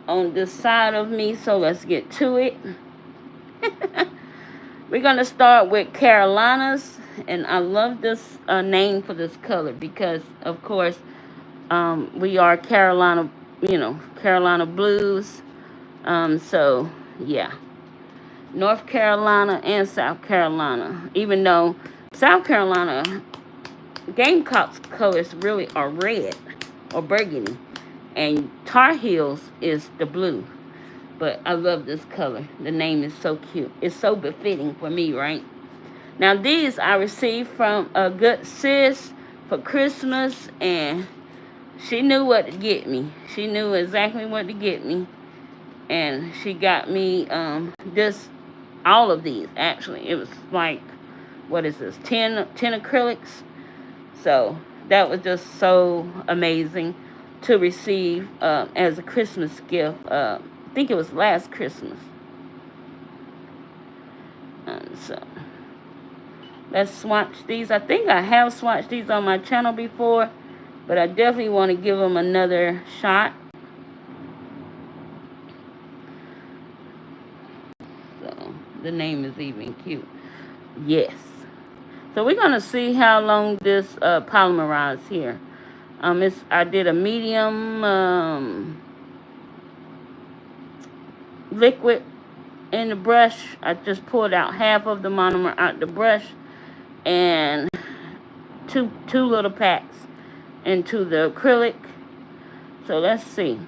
on this side of me, so let's get to it. We're going to start with Carolinas, and I love this name for this color because, of course, we are Carolina, you know, Carolina blues, so, yeah. North Carolina and South Carolina. Even though South Carolina Gamecocks colors really are red or burgundy. And Tar Heels is the blue. But I love this color. The name is so cute. It's so befitting for me, right? Now these I received from a good sis for Christmas. And she knew what to get me. She knew exactly what to get me. And she got me all of these, actually. It was like, what is this, 10 acrylics. So that was just so amazing to receive as a Christmas gift. I think it was last Christmas. So Let's swatch these. I think I have swatched these on my channel before, but I definitely want to give them another shot. So the name is even cute. Yes. So we're gonna see how long this polymerized here. I did a medium liquid in the brush. I just pulled out half of the monomer out the brush and two little packs into the acrylic. So let's see.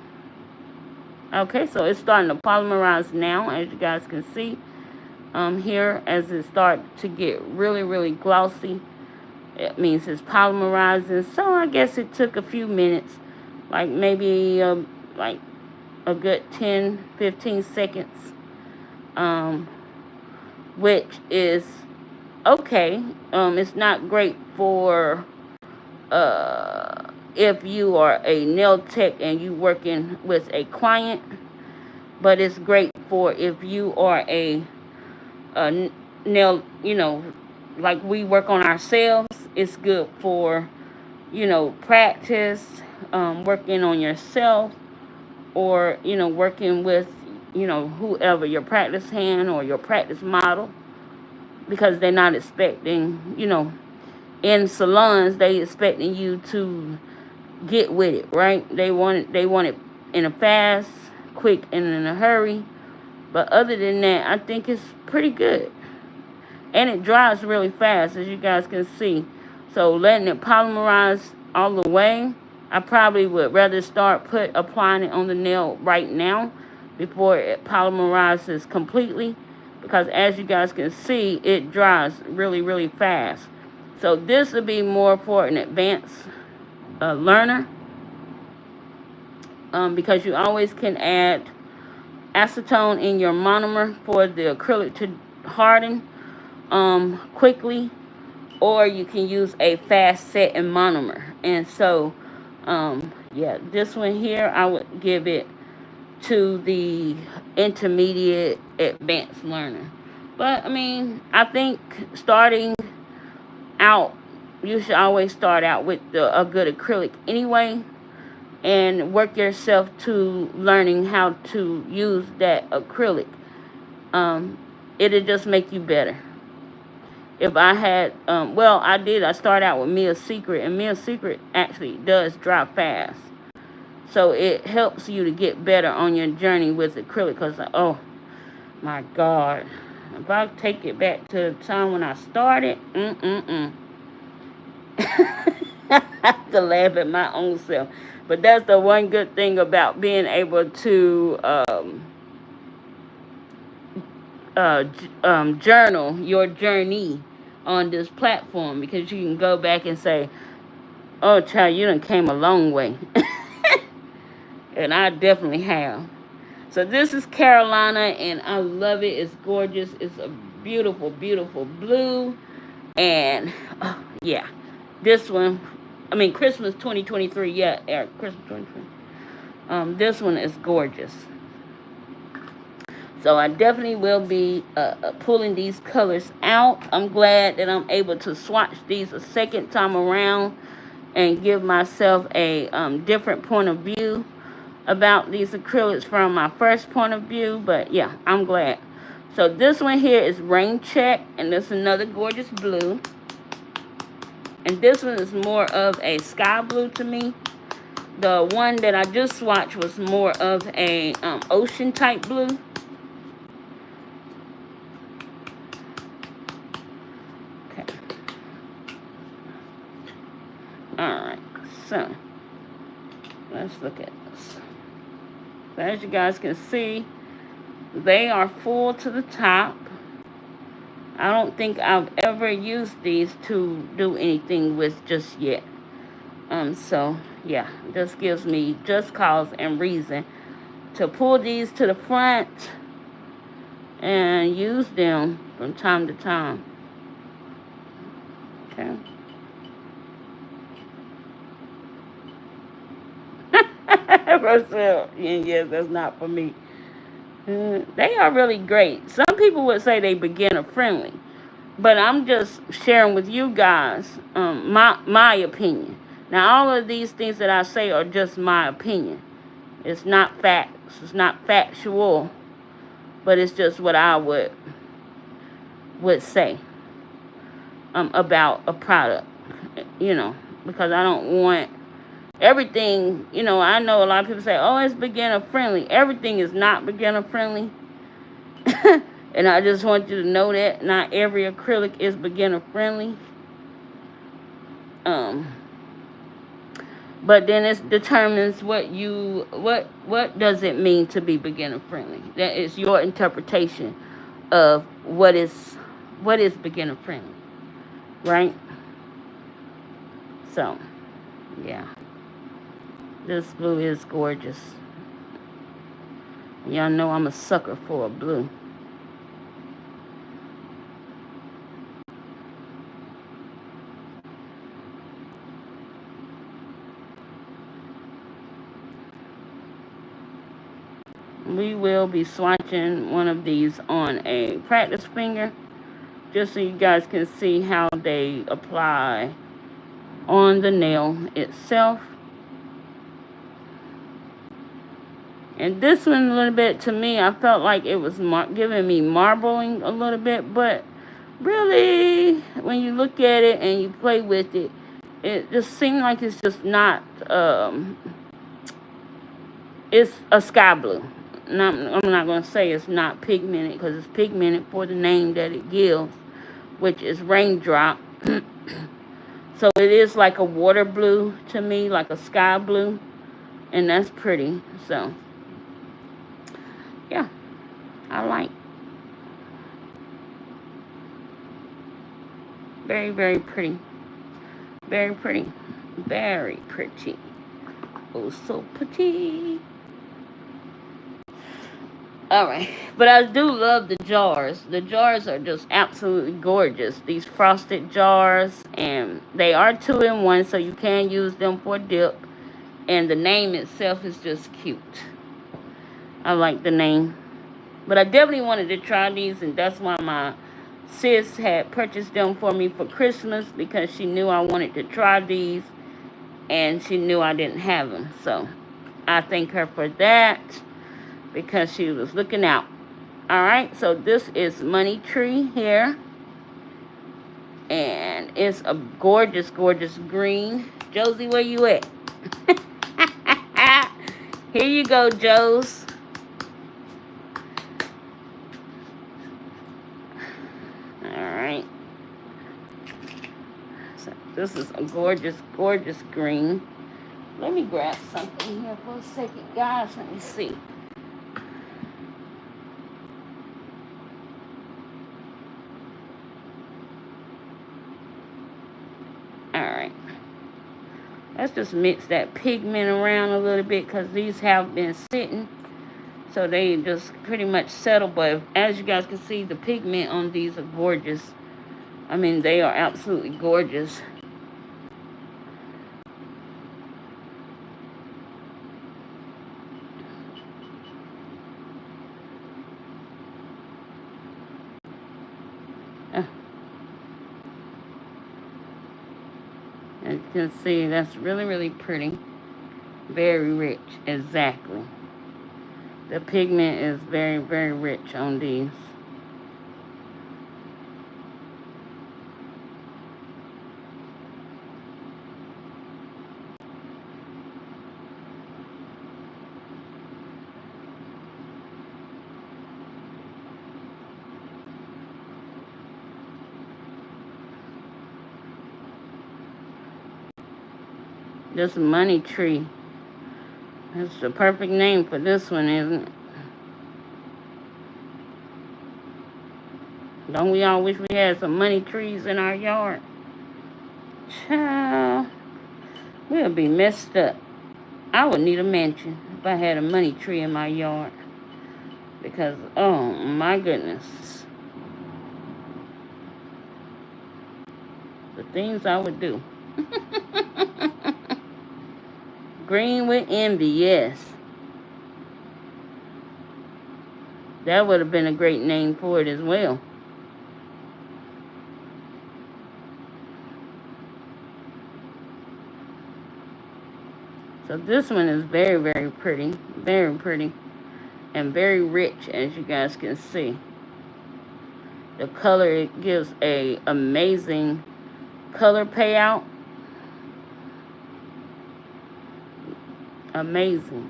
Okay, so it's starting to polymerize now, as you guys can see. Here, as it starts to get really, really glossy, it means it's polymerizing. So I guess it took a few minutes, like maybe like a good 10-15 seconds, which is okay. It's not great for if you are a nail tech and you working with a client, but it's great for if you are a nail, like we work on ourselves. It's good for, practice, working on yourself, or, working with, whoever, your practice hand or your practice model, because they're not expecting, in salons, they expecting you to get with it, right? They want it in a fast, quick, and in a hurry. But other than that, I think it's pretty good. And it dries really fast, as you guys can see. So letting it polymerize all the way, I probably would rather start applying it on the nail right now before it polymerizes completely. Because as you guys can see, it dries really, really fast. So this would be more for an advanced learner. Because you always can add acetone in your monomer for the acrylic to harden quickly, or you can use a fast setting monomer. And so yeah, this one here, I would give it to the intermediate advanced learner. But I mean, I think starting out, you should always start out with a good acrylic anyway, and work yourself to learning how to use that acrylic. It'll just make you better. If I had, I started out with Mia's Secret, and Mia's Secret actually does dry fast. So it helps you to get better on your journey with acrylic, because, oh my God, if I take it back to the time when I started, I have to laugh at my own self. But that's the one good thing about being able to journal your journey on this platform, because you can go back and say, oh child, you done came a long way. And I definitely have. So this is Carolina, and I love it. It's gorgeous. It's a beautiful, beautiful blue. And yeah, this one, I mean Christmas 2023, yeah, Christmas 2023. This one is gorgeous. So I definitely will be pulling these colors out. I'm glad that I'm able to swatch these a second time around and give myself a different point of view about these acrylics from my first point of view. But yeah, I'm glad. So this one here is Rain Check, and this is another gorgeous blue. And this one is more of a sky blue to me. The one that I just swatched was more of a ocean type blue. Okay. Alright, so let's look at this. So as you guys can see, they are full to the top. I don't think I've ever used these to do anything with just yet. So yeah, this gives me just cause and reason to pull these to the front and use them from time to time. Okay. Roselle, yes, that's not for me. They are really great. Some people would say they beginner friendly, But I'm just sharing with you guys my opinion. Now, all of these things that I say are just my opinion. It's not facts. It's not factual, but it's just what I would say about a product. You know, because I don't want everything. You know, I know a lot of people say, "Oh, it's beginner friendly." Everything is not beginner friendly. And I just want you to know that not every acrylic is beginner friendly. But then it determines what does it mean to be beginner friendly. That is your interpretation of what is beginner friendly, right? So, yeah, this blue is gorgeous. Y'all know I'm a sucker for a blue. We will be swatching one of these on a practice finger, just so you guys can see how they apply on the nail itself. And this one, a little bit, to me, I felt like it was giving me marbling a little bit, but really, when you look at it and you play with it, it just seemed like it's just not, it's a sky blue. I'm not going to say it's not pigmented, because it's pigmented for the name that it gives, which is raindrop. So it is like a water blue to me, like a sky blue, and that's pretty. So, yeah, I like. Very, very pretty. Very pretty. Very pretty. Oh, so pretty. Alright, but I do love the jars. The jars are just absolutely gorgeous. These frosted jars, and they are 2-in-1, so you can use them for dip. And the name itself is just cute. I like the name. But I definitely wanted to try these, and that's why my sis had purchased them for me for Christmas, because she knew I wanted to try these, and she knew I didn't have them. So I thank her for that, because she was looking out. Alright, so this is Money Tree here. And it's a gorgeous, gorgeous green. Josie, where you at? Here you go, Joes. Alright. So this is a gorgeous, gorgeous green. Let me grab something here for a second, guys. Let me see. Alright. Let's just mix that pigment around a little bit, because these have been sitting. So they just pretty much settle. But as you guys can see, the pigment on these are gorgeous. I mean, they are absolutely gorgeous. As you can see, that's really, really pretty. Very rich, exactly. The pigment is very, very rich on these. This Money Tree. That's the perfect name for this one, isn't it? Don't we all wish we had some money trees in our yard? Child, we'll be messed up. I would need a mansion if I had a money tree in my yard. Because, oh my goodness. The things I would do. Green with envy, yes. That would have been a great name for it as well. So this one is very, very pretty. Very pretty. And very rich, as you guys can see. The color, it gives a amazing color payout. Amazing.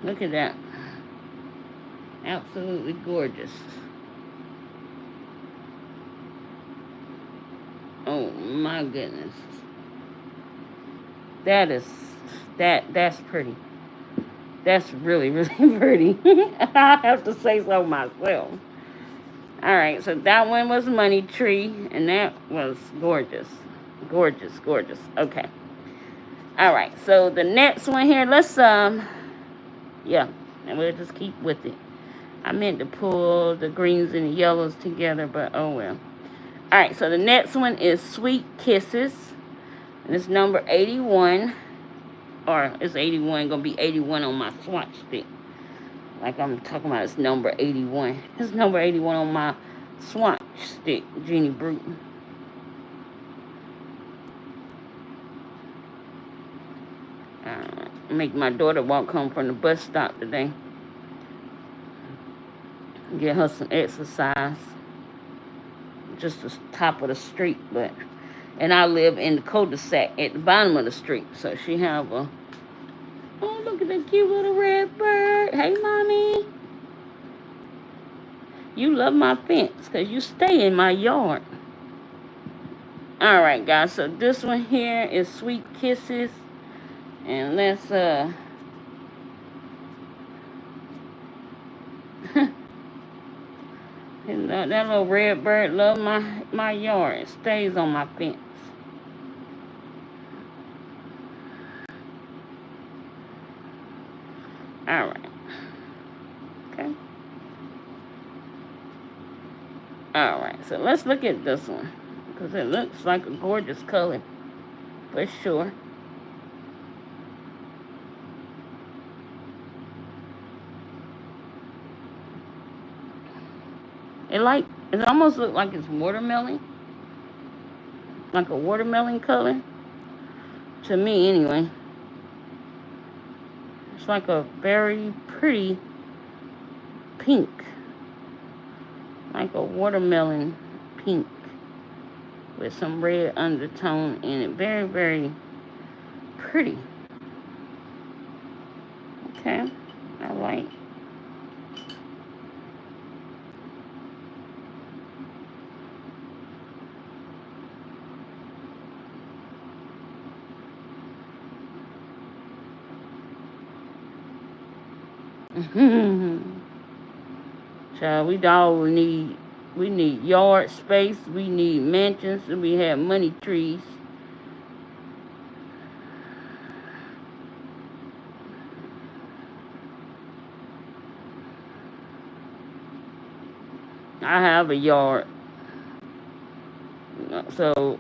Look at that. Absolutely gorgeous. Oh my goodness. That's pretty. That's really, really pretty. I have to say so myself. Alright, so that one was Money Tree, and that was gorgeous. Gorgeous, gorgeous. Okay. Alright, so the next one here, let's yeah, and we'll just keep with it. I meant to pull the greens and the yellows together, but oh well. Alright, so the next one is Sweet Kisses. And it's number 81. Or it's 81, gonna be 81 on my swatch stick. Like I'm talking about, it's number 81. It's number 81 on my swatch stick, Jeannie Brute. Make my daughter walk home from the bus stop today. Get her some exercise. Just the top of the street, but and I live in the cul-de-sac at the bottom of the street, so she have a, oh, look at that cute little red bird. Hey, mommy. You love my fence because you stay in my yard. All right, guys, so this one here is Sweet Kisses, and let's that little red bird love my yard. It stays on my fence. All right. Okay. All right. So let's look at this one because it looks like a gorgeous color for sure. It almost looks like it's watermelon. Like a watermelon color. To me, anyway. It's like a very pretty pink. Like a watermelon pink. With some red undertone in it. Very, very pretty. Okay. I like. Child, we need yard space, we need mansions, and we have money trees. I have a yard, so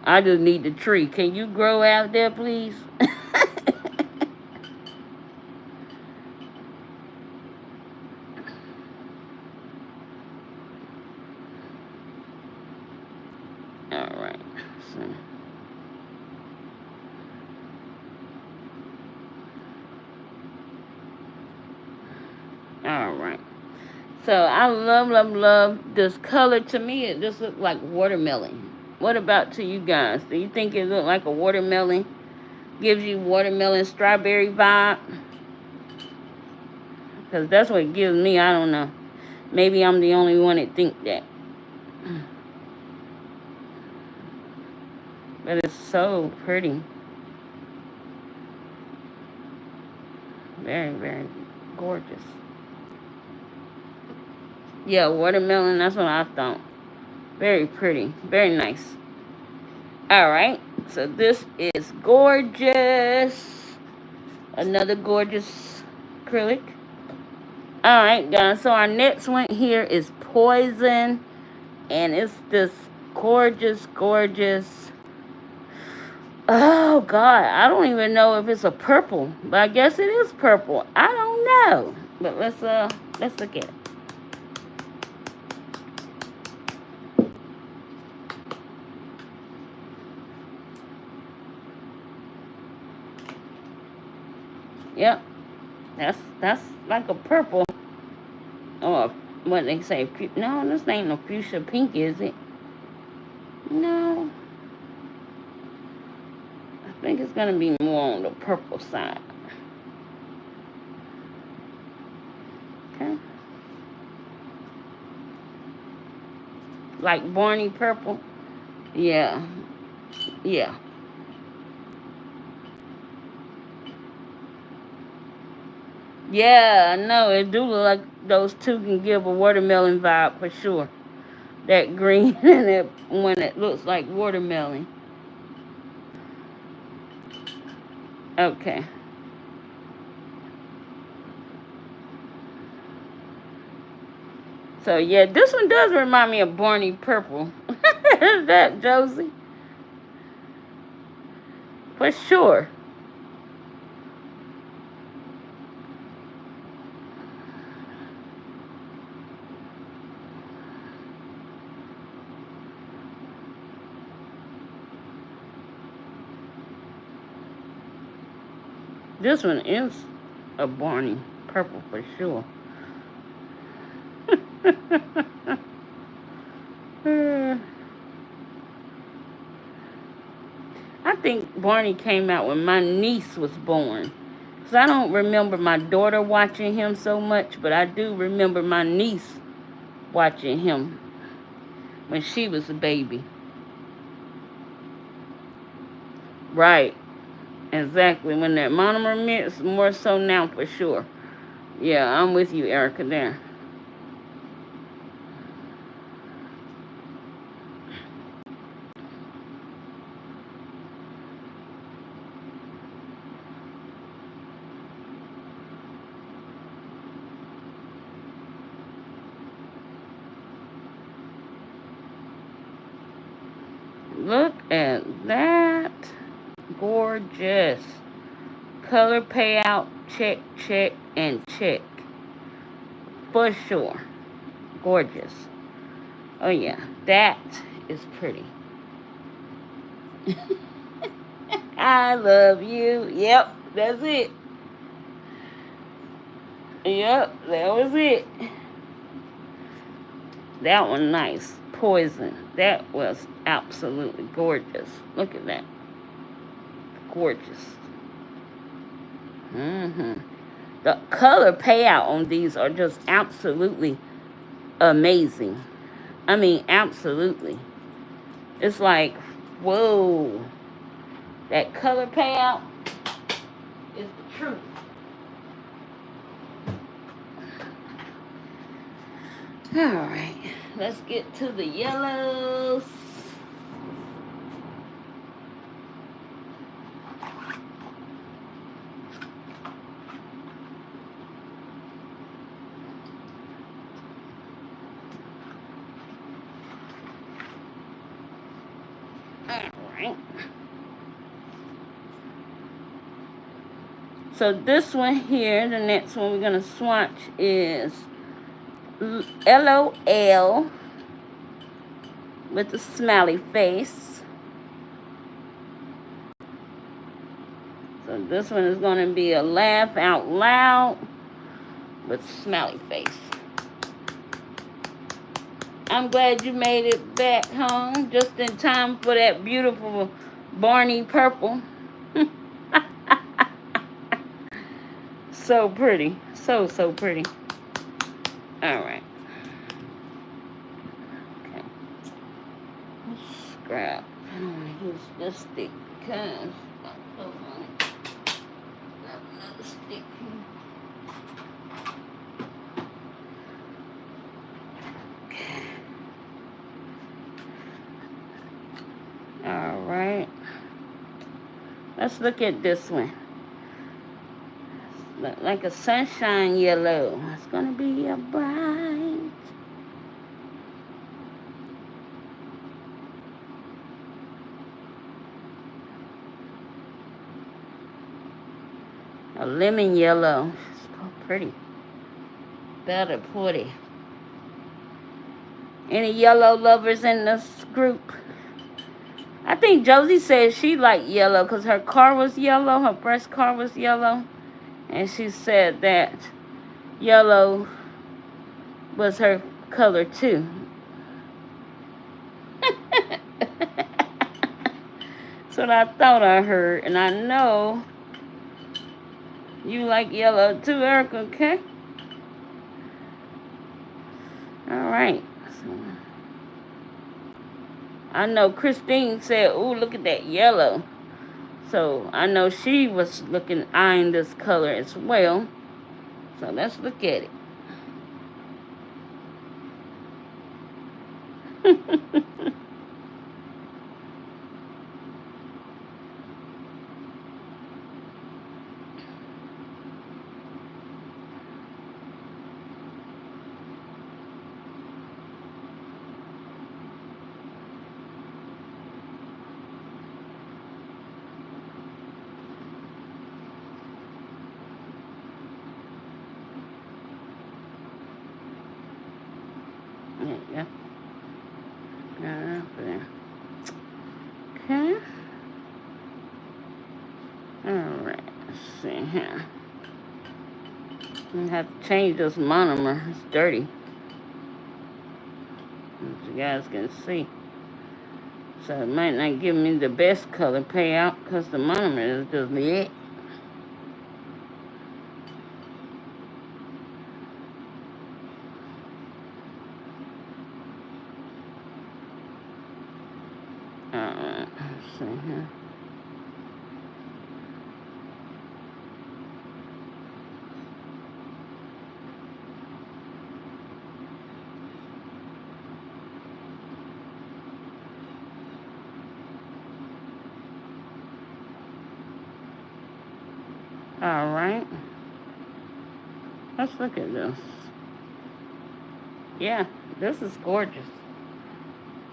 I just need the tree. Can you grow out there, please? Alright, so alright. So I love this color. To me, it just looks like watermelon. What about to you guys? Do you think it look like a watermelon? Gives you watermelon strawberry vibe? Because that's what it gives me. I don't know. Maybe I'm the only one that think that. But it's so pretty. Very, very gorgeous. Yeah, watermelon, that's what I thought. Very pretty. Very nice. Alright, so this is gorgeous. Another gorgeous acrylic. Alright, guys, so our next one here is Poison. And it's this gorgeous, gorgeous... Oh, God, I don't even know if it's a purple. But I guess it is purple. I don't know. But let's look at it. Yep. That's like a purple. Or what they say. No, this ain't no fuchsia pink, is it? No. I think it's going to be more on the purple side. Okay. Like Barney purple. Yeah. Yeah. Yeah, I know. It do look like those two can give a watermelon vibe for sure. That green and that when it looks like watermelon. Okay. So yeah, this one does remind me of Barney purple. Is that Josie? For sure. This one is a Barney purple for sure. I think Barney came out when my niece was born. Because I don't remember my daughter watching him so much, but I do remember my niece watching him when she was a baby. Right. Exactly. When that monomer mix, more so now for sure. Yeah, I'm with you, Erica, there. Look at that. Gorgeous. Color payout, check, check, and check. For sure. Gorgeous. Oh yeah, that is pretty. I love you. Yep, that's it. Yep, that was it. That one nice. Poison. That was absolutely gorgeous. Look at that. Gorgeous. The color payout on these are just absolutely amazing. I mean, absolutely. It's like, whoa. That color payout is the truth. Alright, let's get to the yellows. Alright. So this one here, the next one we're going to swatch is LOL with the smiley face. So this one is going to be a laugh out loud with smiley face. I'm glad you made it back home just in time for that beautiful Barney purple. So pretty. So pretty. Alright. Okay. Scrap. I don't want to use this stick because I don't want to grab another stick here. Okay. Alright. Let's look at this one. Look like a sunshine yellow. It's gonna be a bright. A lemon yellow. It's so pretty. Better pretty. Any yellow lovers in this group? I think Josie said she liked yellow because her car was yellow. Her first car was yellow. And she said that yellow was her color too. That's what I thought I heard. And I know you like yellow too, Erica, okay? Alright. So, I know Christine said, ooh, look at that yellow. So I know she was eyeing this color as well. So let's look at it. There you go. Okay. Alright, let's see here. I have to change this monomer. It's dirty. As you guys can see. So it might not give me the best color payout because the monomer is just it. Alright, let's see here. Alright. Let's look at this. Yeah, this is gorgeous.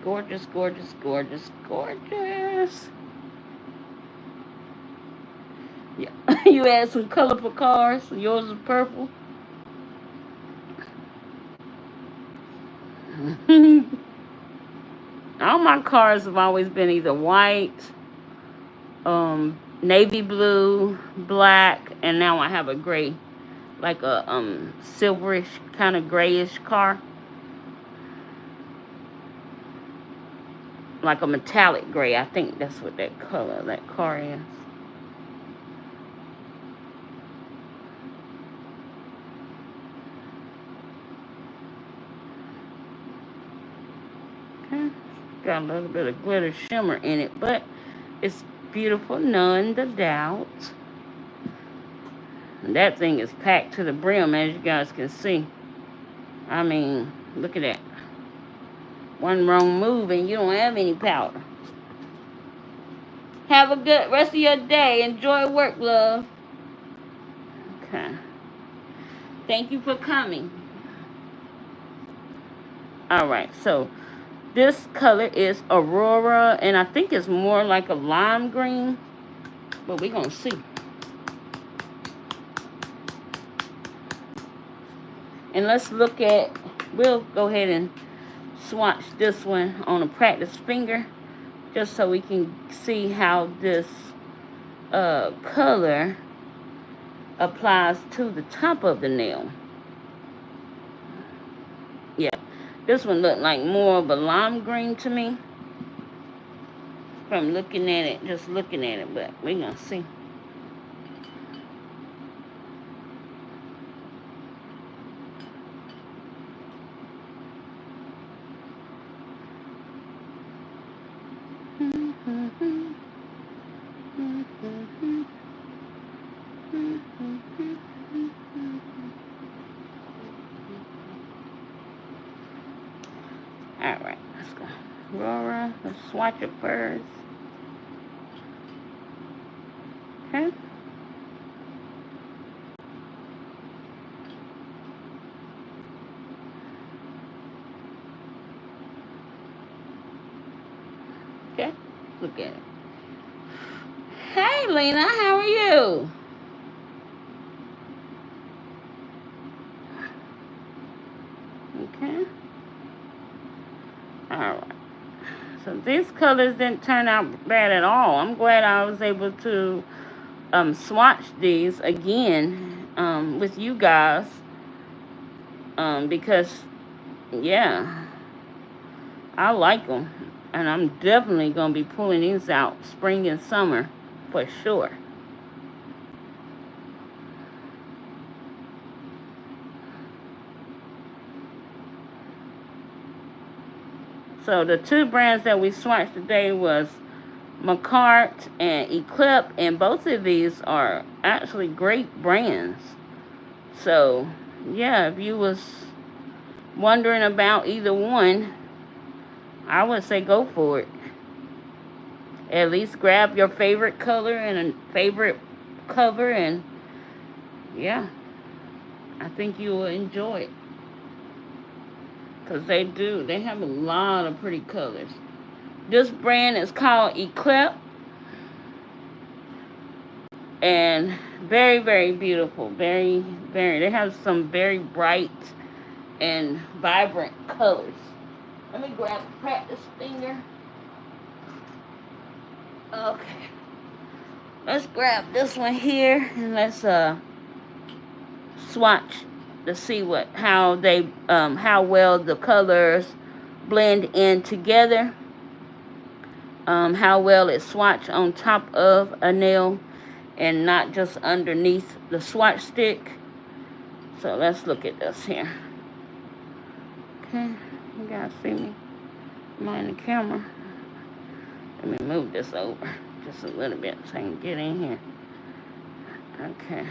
Gorgeous, gorgeous, gorgeous, gorgeous. Yeah, you had some colorful cars. Yours is purple. All my cars have always been either white, navy blue, black, and now I have a gray, like a silverish kind of grayish car. Like a metallic gray. I think that's what that color, that car is. Okay. Got a little bit of glitter shimmer in it, but it's beautiful, none the doubt. And that thing is packed to the brim, as you guys can see. I mean, look at that. One wrong move and you don't have any powder. Have a good rest of your day. Enjoy work, love. Okay. Thank you for coming. Alright, so this color is Aurora, and I think it's more like a lime green, but we're going to see. And let's look at, we'll go ahead and swatch this one on a practice finger, just so we can see how this color applies to the top of the nail. Yeah, this one looked like more of a lime green to me from looking at it, just looking at it, but we're gonna see. Alright, let's go. Aurora, let's swatch it first. Okay. Okay, look at it. Hey, Lena, how are you? Okay. Alright. So these colors didn't turn out bad at all. I'm glad I was able to swatch these again with you guys because, yeah, I like them. And I'm definitely going to be pulling these out spring and summer for sure. So the two brands that we swatched today was makartt and Eclip, and both of these are actually great brands. So yeah, if you was wondering about either one, I would say go for it. At least grab your favorite color and a favorite cover, and yeah, I think you will enjoy it. Because they have a lot of pretty colors. This brand is called Eclip. And very, very beautiful. Very, very. They have some very bright and vibrant colors. Let me grab a practice finger. Okay. Let's grab this one here and let's swatch to see how well the colors blend in together. How well it swatch on top of a nail and not just underneath the swatch stick. So let's look at this here. Okay, you guys see me? Am I in the camera? Let me move this over just a little bit so I can get in here. Okay.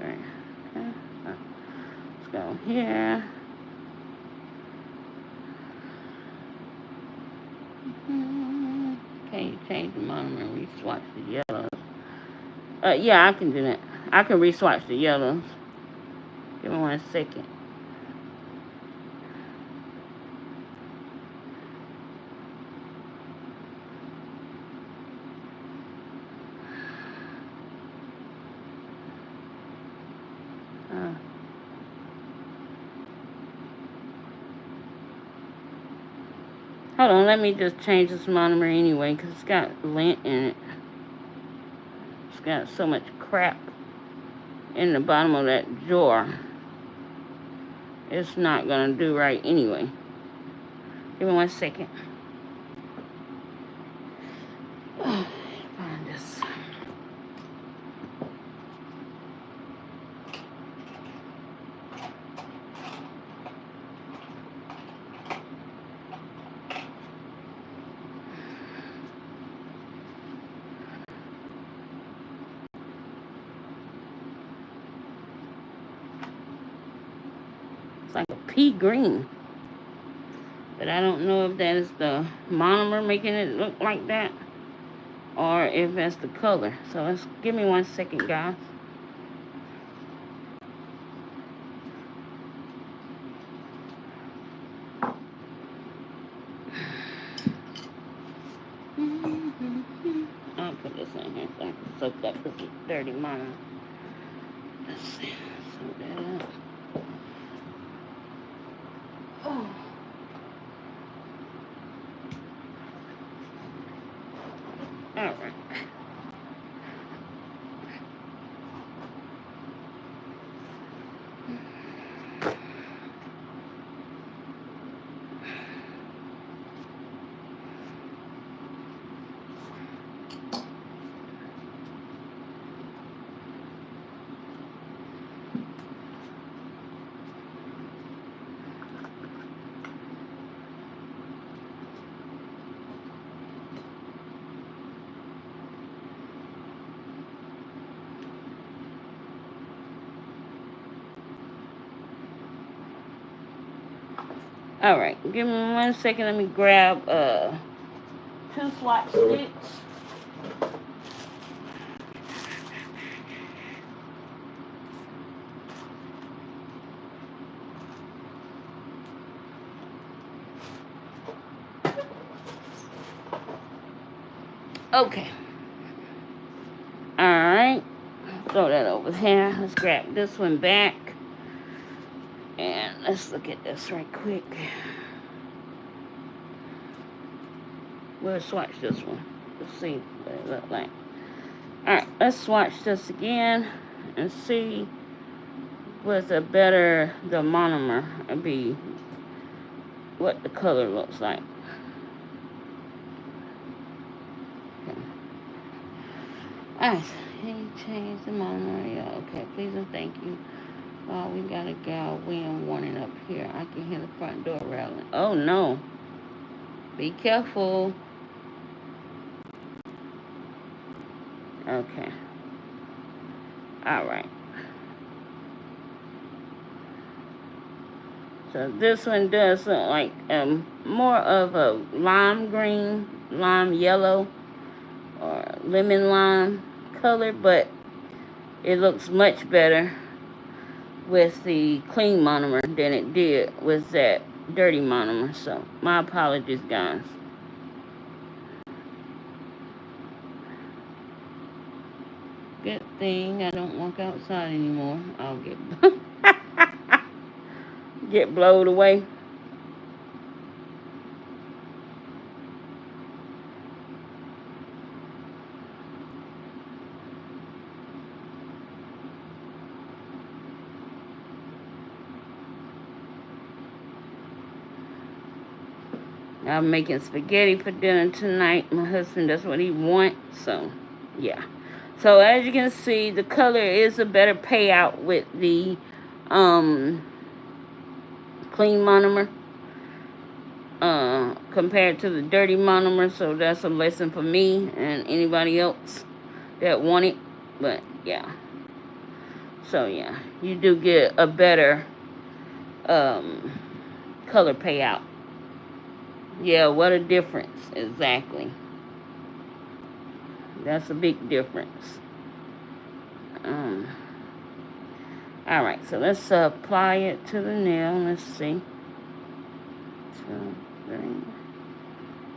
Right. Okay. Let's go here. Can you change the monomer and re-swatch the yellows? Yeah, I can do that. I can re-swatch the yellows. Give me 1 second. Hold on, let me just change this monomer anyway, because it's got lint in it. It's got so much crap in the bottom of that jar. It's not going to do right anyway. Give me 1 second. Find this. Like a pea green, but I don't know if that is the monomer making it look like that or if that's the color. So let's give me 1 second, guys. I'll put this in here so I can soak up this dirty monomer. Let's see, soak that up. Alright. Alright, give me 1 second. Let me grab 2 swatch sticks. Okay. Alright. Throw that over there. Let's grab this one back. And let's look at this right quick. We'll swatch this one. Let's see what it looks like. Alright, let's swatch this again and see what's a better, the monomer, and be what the color looks like. Okay. Alright, can you change the monomer? Yeah, okay, please and thank you. Oh, we got a gal wind warning up here. I can hear the front door rattling. Oh no. Be careful. Okay. Alright. So this one does look like more of a lime green, lime yellow, or lemon lime color, but it looks much better with the clean monomer than it did with that dirty monomer. So my apologies, guys. Good thing I don't walk outside anymore. I'll get get blowed away. I'm making spaghetti for dinner tonight. My husband, that's what he wants. So, yeah. So, as you can see, the color is a better payout with the clean monomer compared to the dirty monomer. So, that's a lesson for me and anybody else that want it. But, yeah. So, yeah. You do get a better color payout. Yeah, what a difference. Exactly. That's a big difference. Alright, so let's apply it to the nail. Let's see. 2, 3.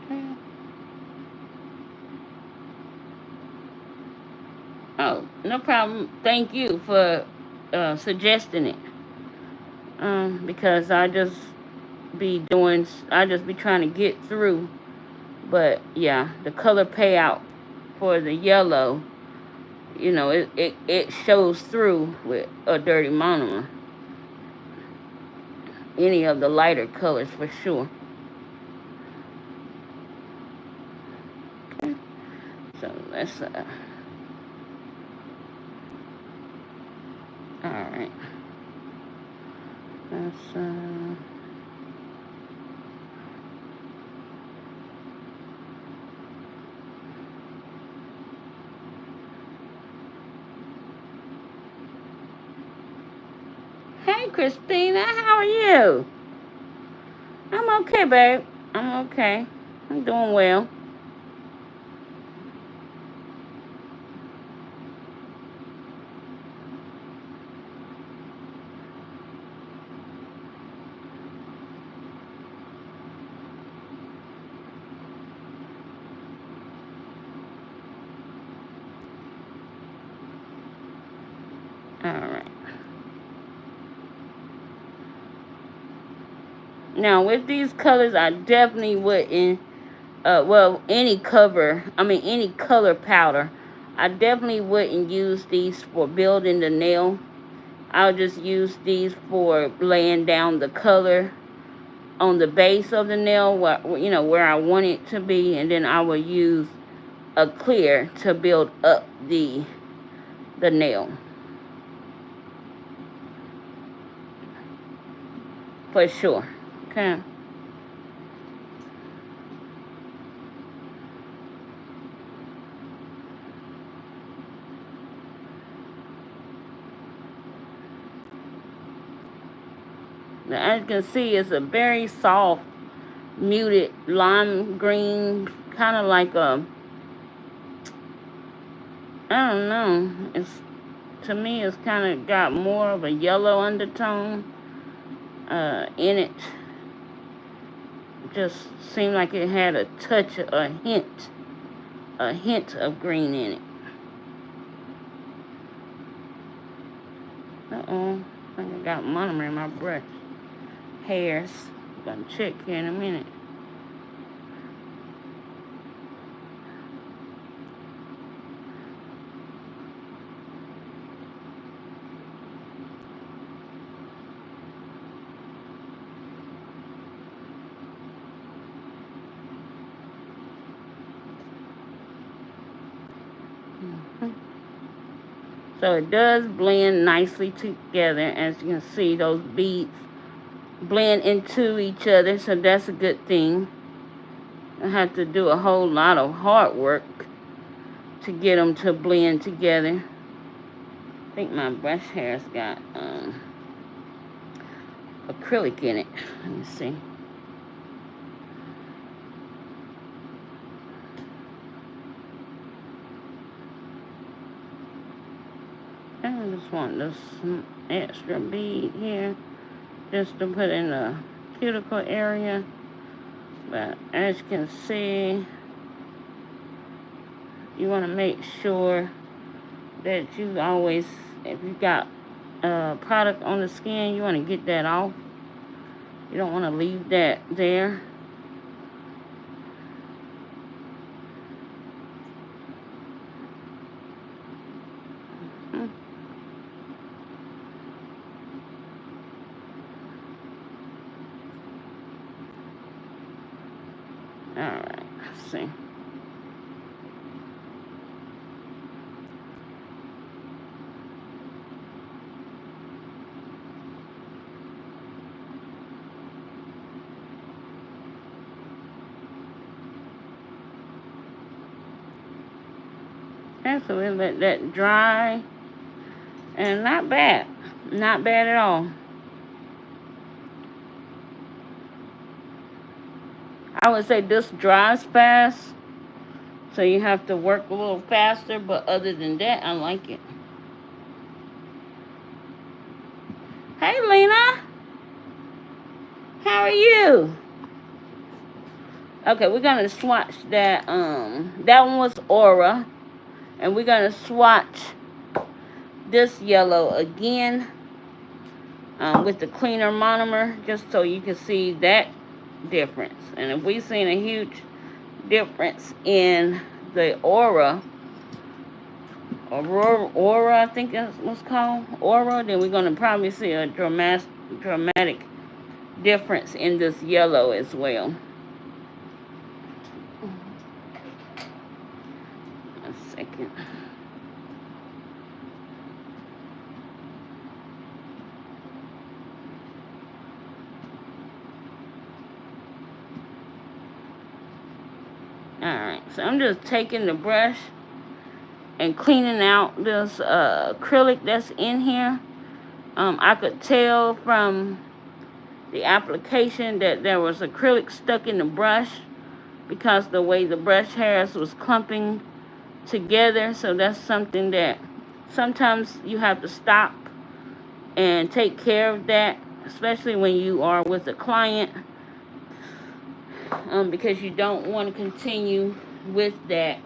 Okay. Oh, no problem. Thank you for suggesting it. Because I just be trying to get through. But yeah, the color payout for the yellow, you know, it shows through with a dirty monomer. Any of the lighter colors for sure. Okay. So let's alright. Let's Hey, Christina, how are you? I'm okay, babe. I'm okay. I'm doing well. Alright. Now, with these colors, I definitely wouldn't, any color powder, I definitely wouldn't use these for building the nail. I'll just use these for laying down the color on the base of the nail, where I want it to be, and then I will use a clear to build up the nail. For sure. Okay. Now, as you can see, it's a very soft, muted lime green, kind of like I don't know. To me, it's kind of got more of a yellow undertone in it. Just seemed like it had a hint of green in it. Uh-oh, I think I got monomer in my brush. Hairs. I'm gonna check here in a minute. So it does blend nicely together. As you can see, those beads blend into each other, so that's a good thing. I have to do a whole lot of hard work to get them to blend together. I think my brush hair's got acrylic in it. Let me see. I just want this extra bead here just to put in the cuticle area. But as you can see, you want to make sure that you always, if you got product on the skin, you want to get that off. You don't want to leave that there. Alright, let's see. And so we let that dry. And not bad. Not bad at all. I would say this dries fast. So you have to work a little faster. But other than that, I like it. Hey, Lena. How are you? Okay, we're going to swatch that. That one was Aura. And we're going to swatch this yellow again with the cleaner monomer, just so you can see that difference. And if we've seen a huge difference in the Aura, I think that's what's called, Aura, then we're going to probably see a dramatic difference in this yellow as well. A second. Alright, so I'm just taking the brush and cleaning out this acrylic that's in here. I could tell from the application that there was acrylic stuck in the brush because the way the brush hairs was clumping together. So that's something that sometimes you have to stop and take care of that, especially when you are with a client. Because you don't want to continue with that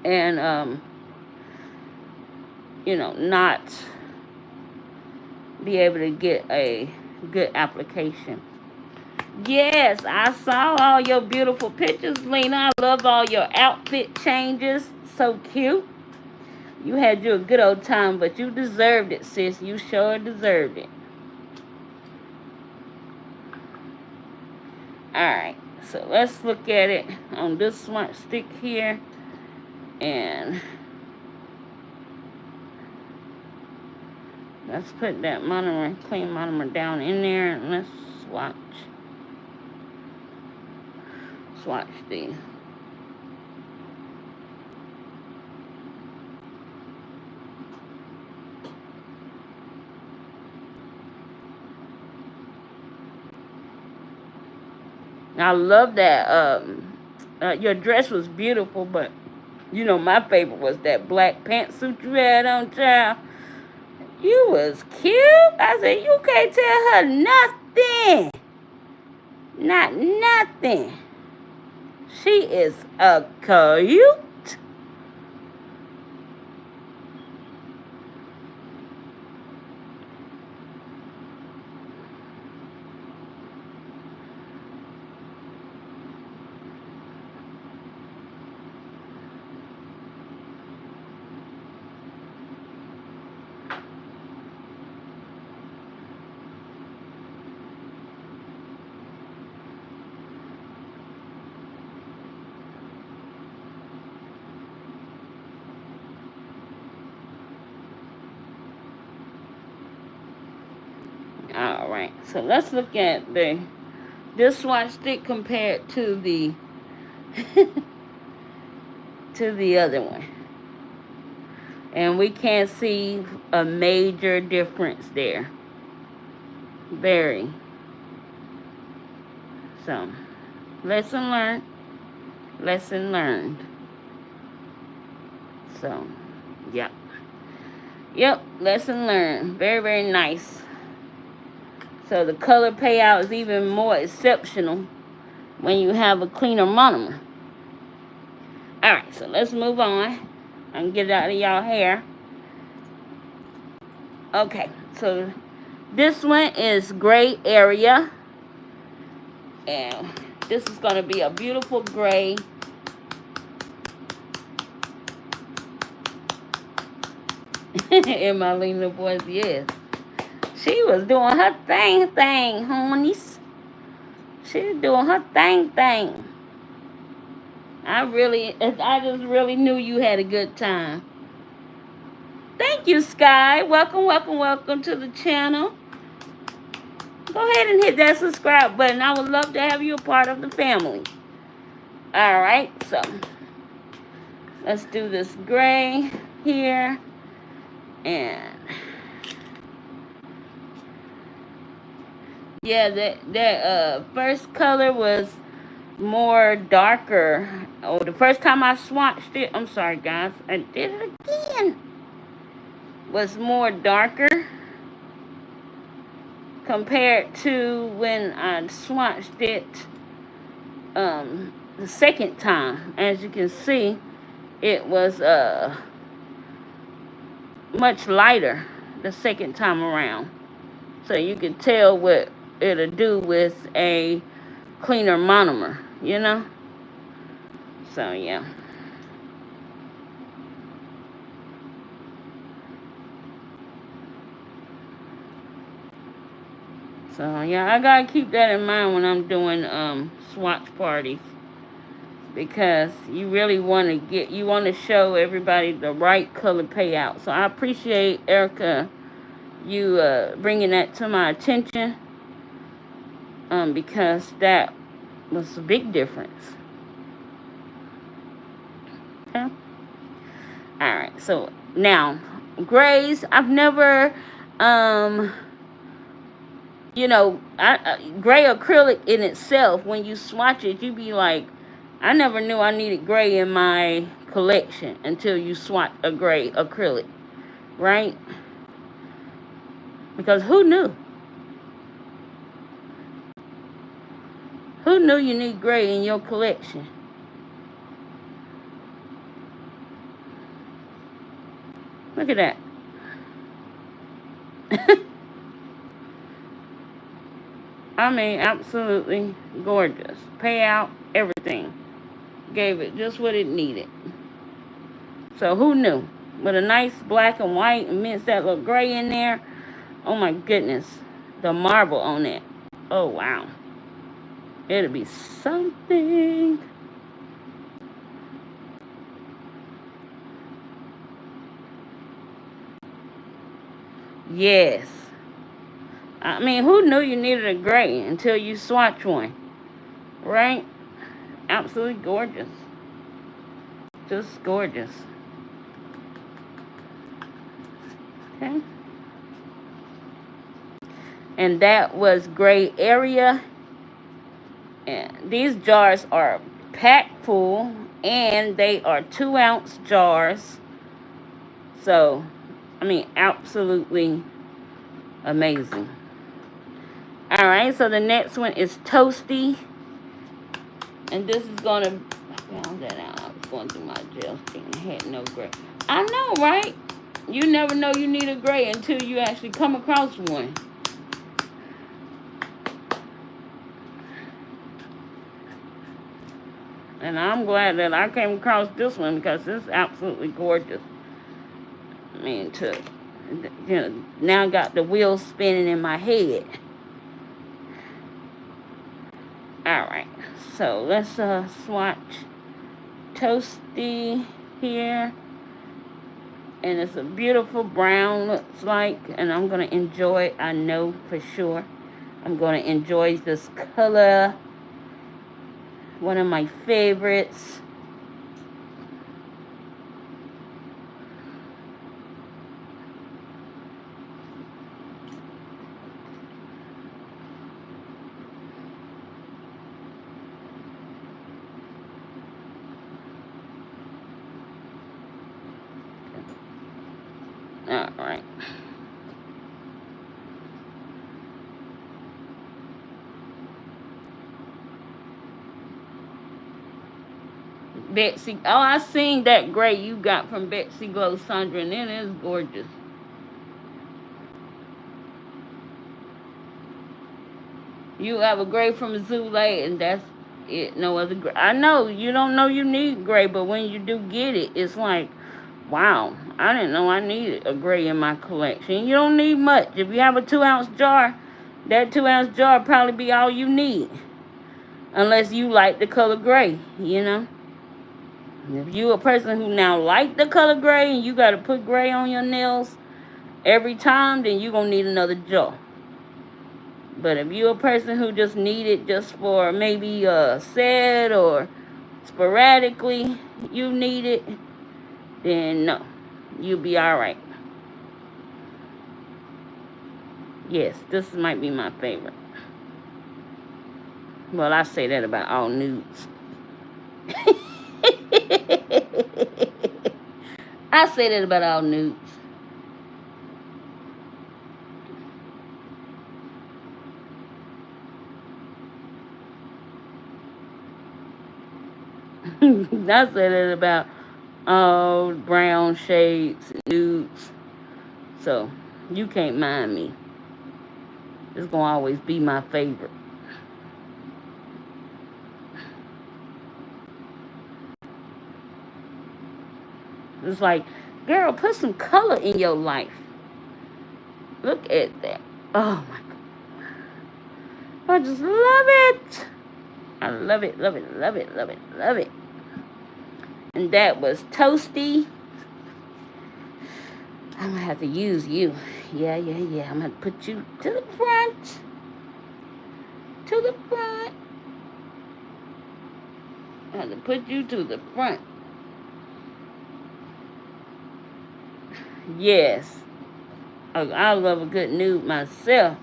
and you know, not be able to get a good application. Yes, I saw all your beautiful pictures, Lena. I love all your outfit changes. So cute. You had you a good old time, but you deserved it, sis. You sure deserved it. Alright, so let's look at it on this smart stick here. And let's put that monomer, clean monomer down in there, and let's swatch these. I love that. Your dress was beautiful, but you know my favorite was that black pantsuit you had on, child. You was cute. I said, you can't tell her nothing. Not nothing. She is a cute. Alright, so let's look at this swatch stick compared to the to the other one. And we can see a major difference there. Very. So, lesson learned. Lesson learned. So, yep. Yep, lesson learned. Very, very nice. So the color payout is even more exceptional when you have a cleaner monomer. Alright, so let's move on. I can get it out of y'all hair. Okay, so this one is gray area. And this is going to be a beautiful gray. In my little voice, yes. She was doing her thing, honeys. She was doing her thing. I just really knew you had a good time. Thank you, Sky. Welcome to the channel. Go ahead and hit that subscribe button. I would love to have you a part of the family. Alright, so let's do this gray here. And yeah, that first color was more darker. Oh, the first time I swatched it, I'm sorry guys, I did it again. Was more darker compared to when I swatched it the second time. As you can see, it was much lighter the second time around. So you can tell what it'll do with a cleaner monomer, you know? So, yeah. So, yeah, I gotta keep that in mind when I'm doing swatch parties. Because you really want to show everybody the right color payout. So I appreciate Erica, you bringing that to my attention, because that was a big difference. Okay. All right. So now grays, I've never, gray acrylic in itself. When you swatch it, you be like, I never knew I needed gray in my collection until you swatch a gray acrylic, right? Because who knew? Who knew you need gray in your collection? Look at that. I mean, absolutely gorgeous. Payout, everything. Gave it just what it needed. So who knew? With a nice black and white and mix that little gray in there. Oh my goodness. The marble on it. Oh wow. It'll be something. Yes. I mean, who knew you needed a gray until you swatch one? Right? Absolutely gorgeous. Just gorgeous. Okay. And that was gray area. And these jars are packed full. And they are 2-ounce jars. So, I mean, absolutely amazing. Alright, so the next one is Toasty. And this is going to... I found that out. I was going through my gel skin and had no gray. I know, right? You never know you need a gray until you actually come across one. And I'm glad that I came across this one because it's absolutely gorgeous. I mean, now got the wheels spinning in my head. Alright, so let's swatch Toasty here. And it's a beautiful brown, looks like. And I'm going to enjoy it, I know for sure. I'm going to enjoy this color. One of my favorites. All right. Betsy, oh, I seen that gray you got from Betsy Glow, Sandra, and it is gorgeous. You have a gray from Zule, and that's it. No other gray. I know you don't know you need gray, but when you do get it, it's like, wow, I didn't know I needed a gray in my collection. You don't need much. If you have a 2-ounce jar, that 2-ounce jar probably be all you need, unless you like the color gray, you know. If you a person who now like the color gray and you got to put gray on your nails every time, then you're going to need another jar. But if you're a person who just need it just for maybe a set or sporadically you need it, then no, you'll be all right. Yes, this might be my favorite. Well, I say that about all nudes. I say that about all nudes. I say that about all brown shades, nudes. So, you can't mind me. It's going to always be my favorite. It's like, girl, put some color in your life. Look at that. Oh, my God. I just love it. I love it, love it, love it, love it, love it. And that was Toasty. I'm going to have to use you. Yeah. I'm going to put you to the front. To the front. I have to put you to the front. Yes. I love a good nude myself.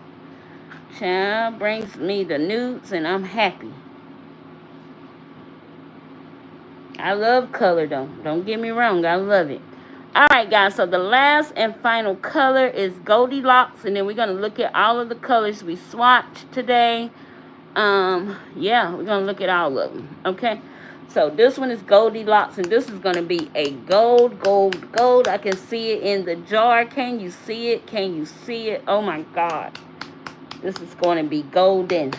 Child brings me the nudes and I'm happy. I love color though. Don't get me wrong. I love it. Alright guys, so the last and final color is Goldilocks. And then we're going to look at all of the colors we swatched today. Yeah, we're going to look at all of them. Okay. So this one is Goldilocks, and this is going to be a gold. I can see it in the jar. Can you see it? Can you see it? Oh my God. This is going to be golden.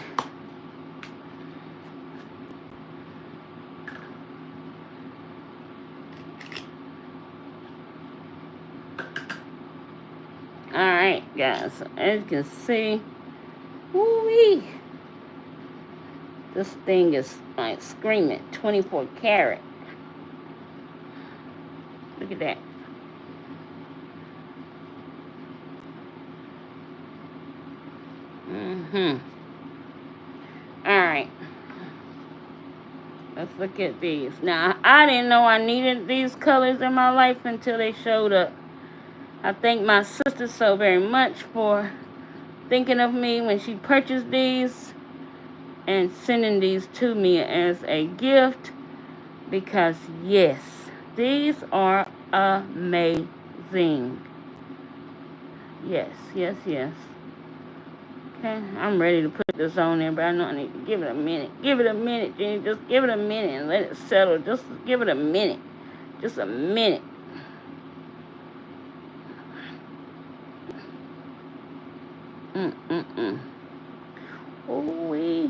Alright guys, so as you can see, woo-wee. This thing is like screaming 24 karat. Look at that. Alright. Let's look at these. Now, I didn't know I needed these colors in my life until they showed up. I thank my sister so very much for thinking of me when she purchased these and sending these to me as a gift, because yes, these are amazing. Yes. Okay, I'm ready to put this on there, but I know I need to give it a minute. Give it a minute, Jeannie. Just give it a minute and let it settle. Just give it a minute. Just a minute. Ooh-wee.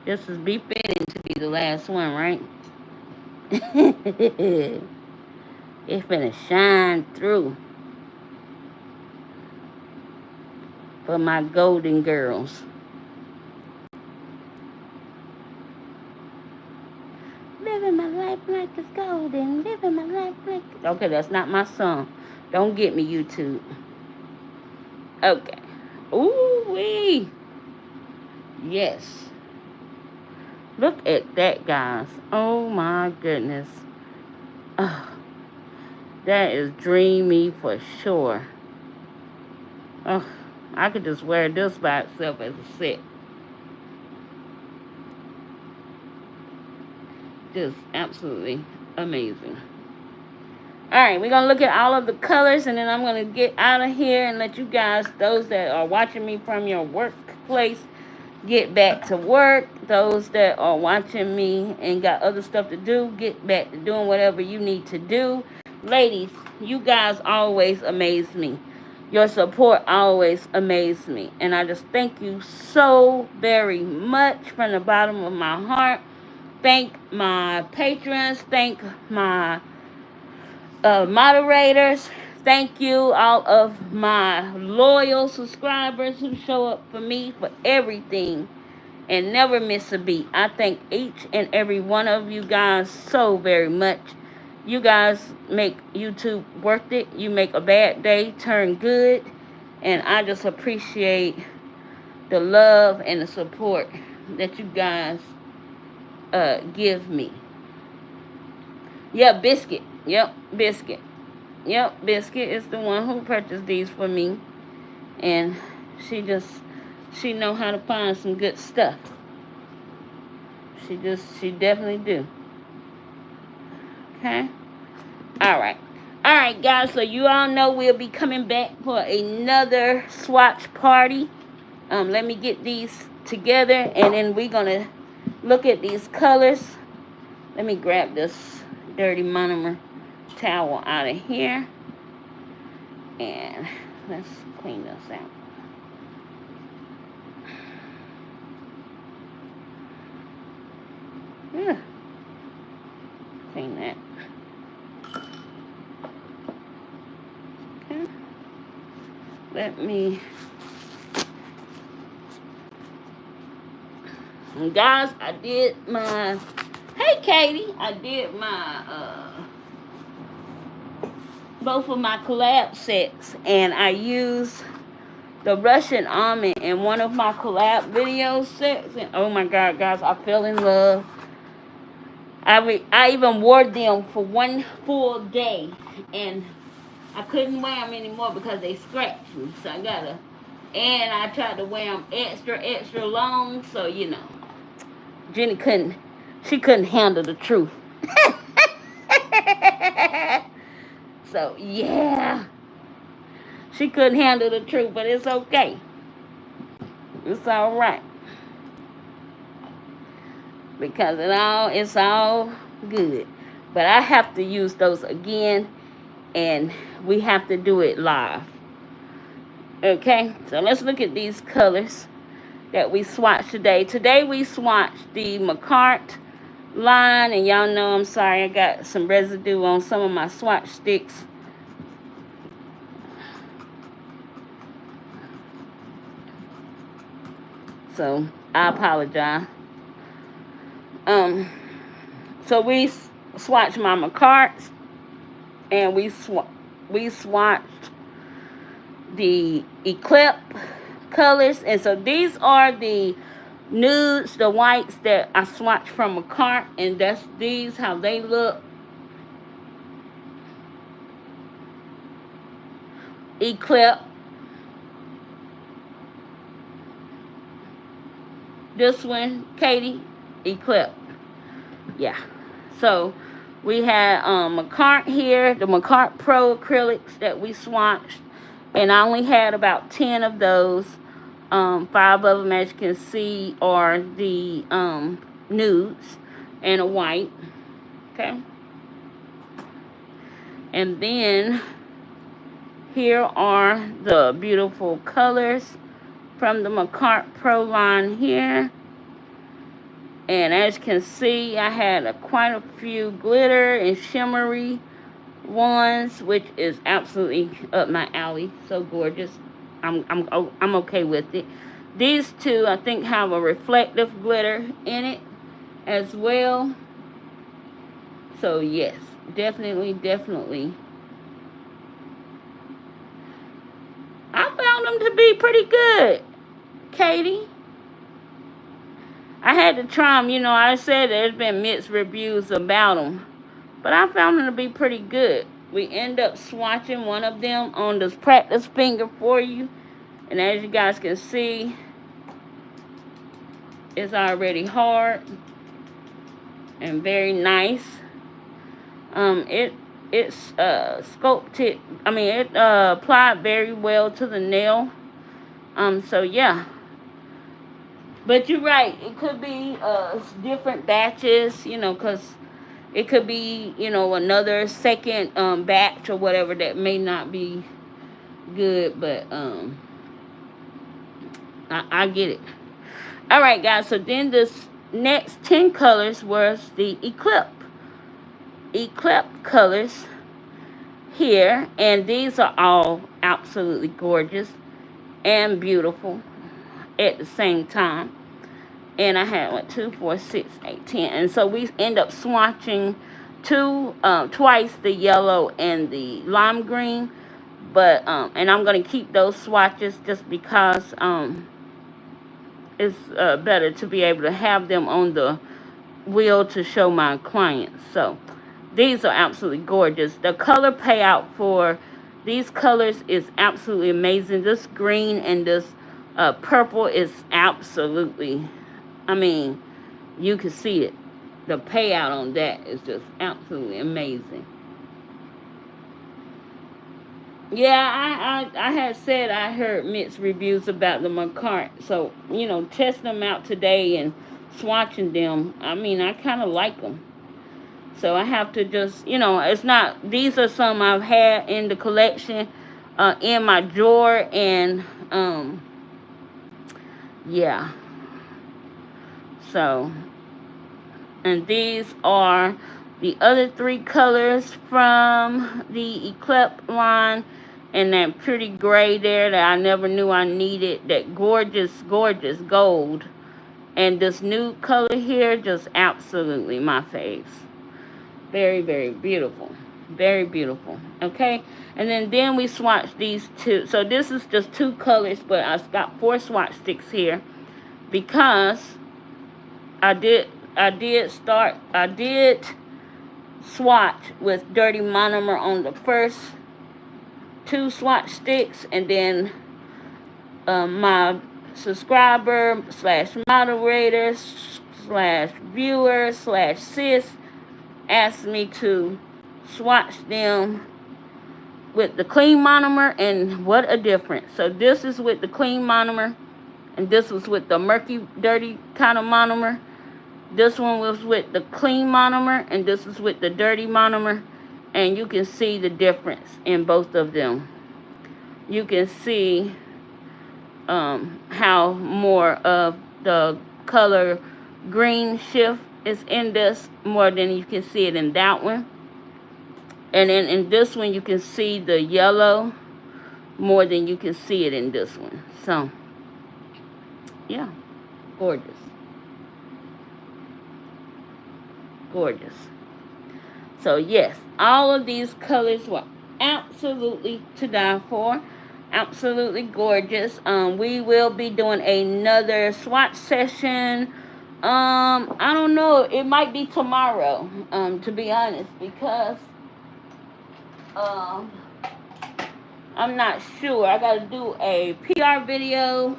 This is befitting to be the last one, right? It's gonna shine through for my golden girls. Living my life like it's golden, living my life like... Okay, that's not my song. Don't get me, YouTube. Okay. Ooh-wee. Yes. Look at that, guys. Oh, my goodness. Oh, that is dreamy for sure. Oh, I could just wear this by itself as a set. Just absolutely amazing. Alright, we're going to look at all of the colors, and then I'm going to get out of here and let you guys, those that are watching me from your workplace, get back to work. Those that are watching me and got other stuff to do, get back to doing whatever you need to do. Ladies, you guys always amaze me. Your support always amazes me. And I just thank you so very much from the bottom of my heart. Thank my patrons. Thank my moderators. Thank you, all of my loyal subscribers who show up for me for everything and never miss a beat. I thank each and every one of you guys so very much. You guys make YouTube worth it. You make a bad day turn good. And I just appreciate the love and the support that you guys give me. Yeah, Biscuit. Yep, Biscuit. Yep, Biscuit is the one who purchased these for me. And she know how to find some good stuff. She definitely do. Okay? Alright, guys, so you all know we'll be coming back for another swatch party. Let me get these together, and then we're gonna look at these colors. Let me grab this dirty monomer towel out of here, and let's clean this out. Yeah. Clean that. Okay. Let me... And guys, I did my... Hey, Katie! I did my... both of my collab sets, and I used the Russian almond in one of my collab video sets, and oh my god, guys, I fell in love. I even wore them for one full day, and I couldn't wear them anymore because they scratched me, so and I tried to wear them extra long, so you know, Jenny couldn't handle the truth. So, yeah. She couldn't handle the truth, but it's okay. It's all right. Because it's all good. But I have to use those again, and we have to do it live. Okay? So, let's look at these colors that we swatched today. Today, we swatched the makartt line, and y'all know, I'm sorry, I got some residue on some of my swatch sticks. So I apologize. So we swatched my makartts, and we swatched the Eclip colors, and so these are the nudes, the whites that I swatched from makartt, and that's these how they look. Eclip. This one, Katie, Eclip. Yeah. So we had makartt here, the makartt Pro acrylics that we swatched, and I only had about 10 of those. 5 of them, as you can see, are the nudes and a white. Okay. And then here are the beautiful colors from the makartt Pro line here. And as you can see, I had quite a few glitter and shimmery ones, which is absolutely up my alley. So gorgeous. I'm okay with it. These two, I think, have a reflective glitter in it as well. So yes, definitely, definitely. I found them to be pretty good, Katie. I had to try them. You know, I said there's been mixed reviews about them, but I found them to be pretty good. We end up swatching one of them on this practice finger for you. And as you guys can see, it's already hard and very nice. It's sculpted. I mean, it applied very well to the nail. So yeah. But you're right. It could be different batches, you know, because it could be, you know, another second batch or whatever that may not be good. But I get it. All right, guys. So then this next 10 colors was the Eclip colors here, and these are all absolutely gorgeous and beautiful at the same time. And I had, what, 2, 4, 6, 8, 10. And so we end up swatching twice the yellow and the lime green. But, and I'm going to keep those swatches just because it's better to be able to have them on the wheel to show my clients. So these are absolutely gorgeous. The color payout for these colors is absolutely amazing. This green and this purple is absolutely, I mean, you can see it. The payout on that is just absolutely amazing. Yeah, I had said I heard mixed reviews about the makartt. So, you know, testing them out today and swatching them, I mean, I kind of like them. So I have to just, you know, it's not, these are some I've had in the collection, in my drawer, and, yeah. So, and these are the other 3 colors from the Eclip line, and that pretty gray there that I never knew I needed, that gorgeous, gorgeous gold. And this new color here, just absolutely my faves. Very, very beautiful. Very beautiful. Okay? And then we swatch these 2. So this is just 2 colors, but I've got 4 swatch sticks here because I did swatch with dirty monomer on the first 2 swatch sticks, and then my subscriber / moderator / viewer / sis asked me to swatch them with the clean monomer, and what a difference. So this is with the clean monomer, and this was with the murky, dirty kind of monomer. This one was with the clean monomer, and this is with the dirty monomer. And you can see the difference in both of them. You can see how more of the color green shift is in this more than you can see it in that one. And then in this one, you can see the yellow more than you can see it in this one. So, yeah, gorgeous. Gorgeous. So yes, all of these colors were absolutely to die for. Absolutely gorgeous. We will be doing another swatch session. I don't know. It might be tomorrow, to be honest, because I'm not sure. I gotta do a PR video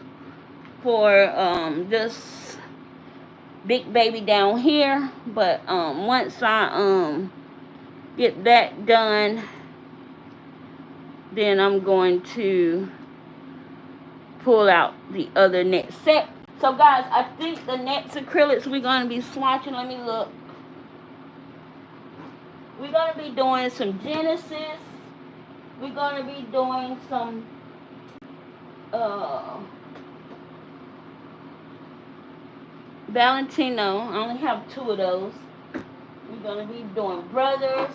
for this big baby down here, but once I get that done, then I'm going to pull out the other next set. So guys, I think the next acrylics we're going to be swatching, let me look. We're going to be doing some JEANIESC. We're going to be doing some Valentino. I only have 2 of those. We're going to be doing Brothers.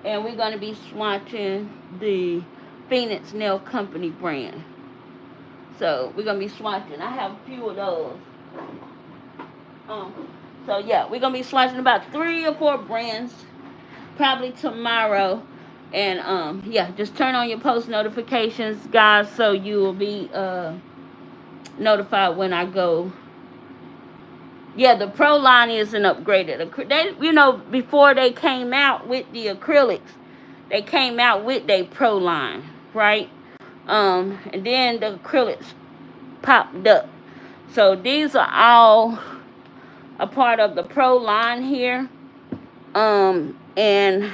And we're going to be swatching the Phoenix Nail Company brand. So we're going to be swatching. I have a few of those. So yeah, we're gonna be swatching about 3 or 4 brands probably tomorrow. And yeah, just turn on your post notifications, guys, so you will be notified when I go. Yeah, the Pro line isn't upgraded. They, you know, before they came out with the acrylics, they came out with their Pro line, right? And then the acrylics popped up. So these are all a part of the Pro line here. And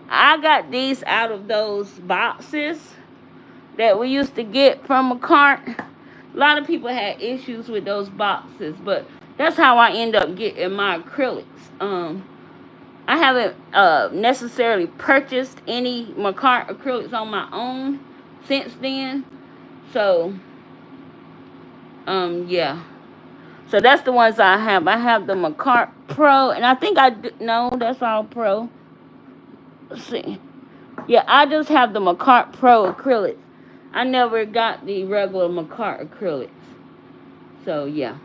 I got these out of those boxes that we used to get from makartt. A lot of people had issues with those boxes, but that's how I end up getting my acrylics. I haven't necessarily purchased any makartt acrylics on my own since then. So, yeah. So that's the ones I have. I have the makartt Pro, and I think no, that's all Pro. Let's see. Yeah, I just have the makartt Pro acrylics. I never got the regular makartt acrylics. So, yeah.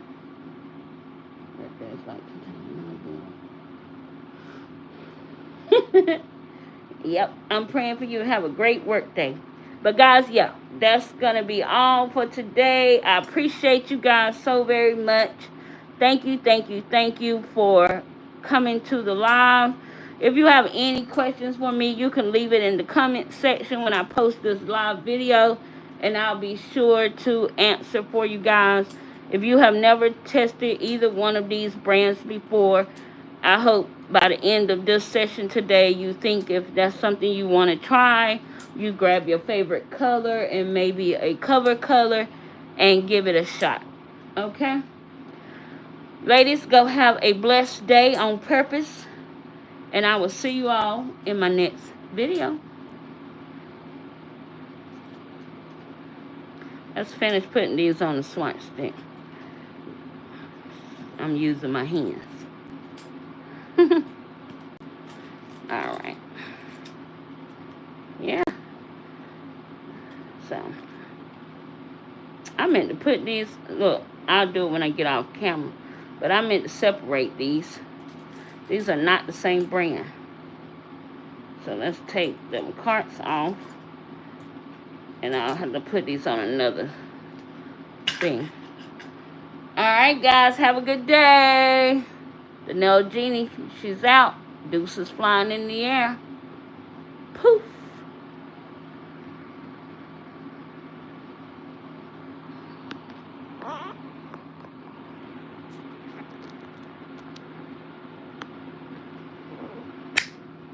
Yep, I'm praying for you to have a great work day. But guys, yeah, that's gonna be all for today. I appreciate you guys so very much. Thank you for coming to the live. If you have any questions for me, you can leave it in the comment section when I post this live video, and I'll be sure to answer for you guys. If you have never tested either one of these brands before, I hope by the end of this session today, you think if that's something you want to try, you grab your favorite color and maybe a cover color and give it a shot. Okay? Ladies, go have a blessed day on purpose. And I will see you all in my next video. Let's finish putting these on the swatch stick. I'm using my hands. Alright. Yeah. So, I meant to put these, look, I'll do it when I get off camera. But I meant to separate these. These are not the same brand. So let's take the carts off. And I'll have to put these on another thing. Alright guys, have a good day. The Nail Genie, she's out. Deuces flying in the air. Poof.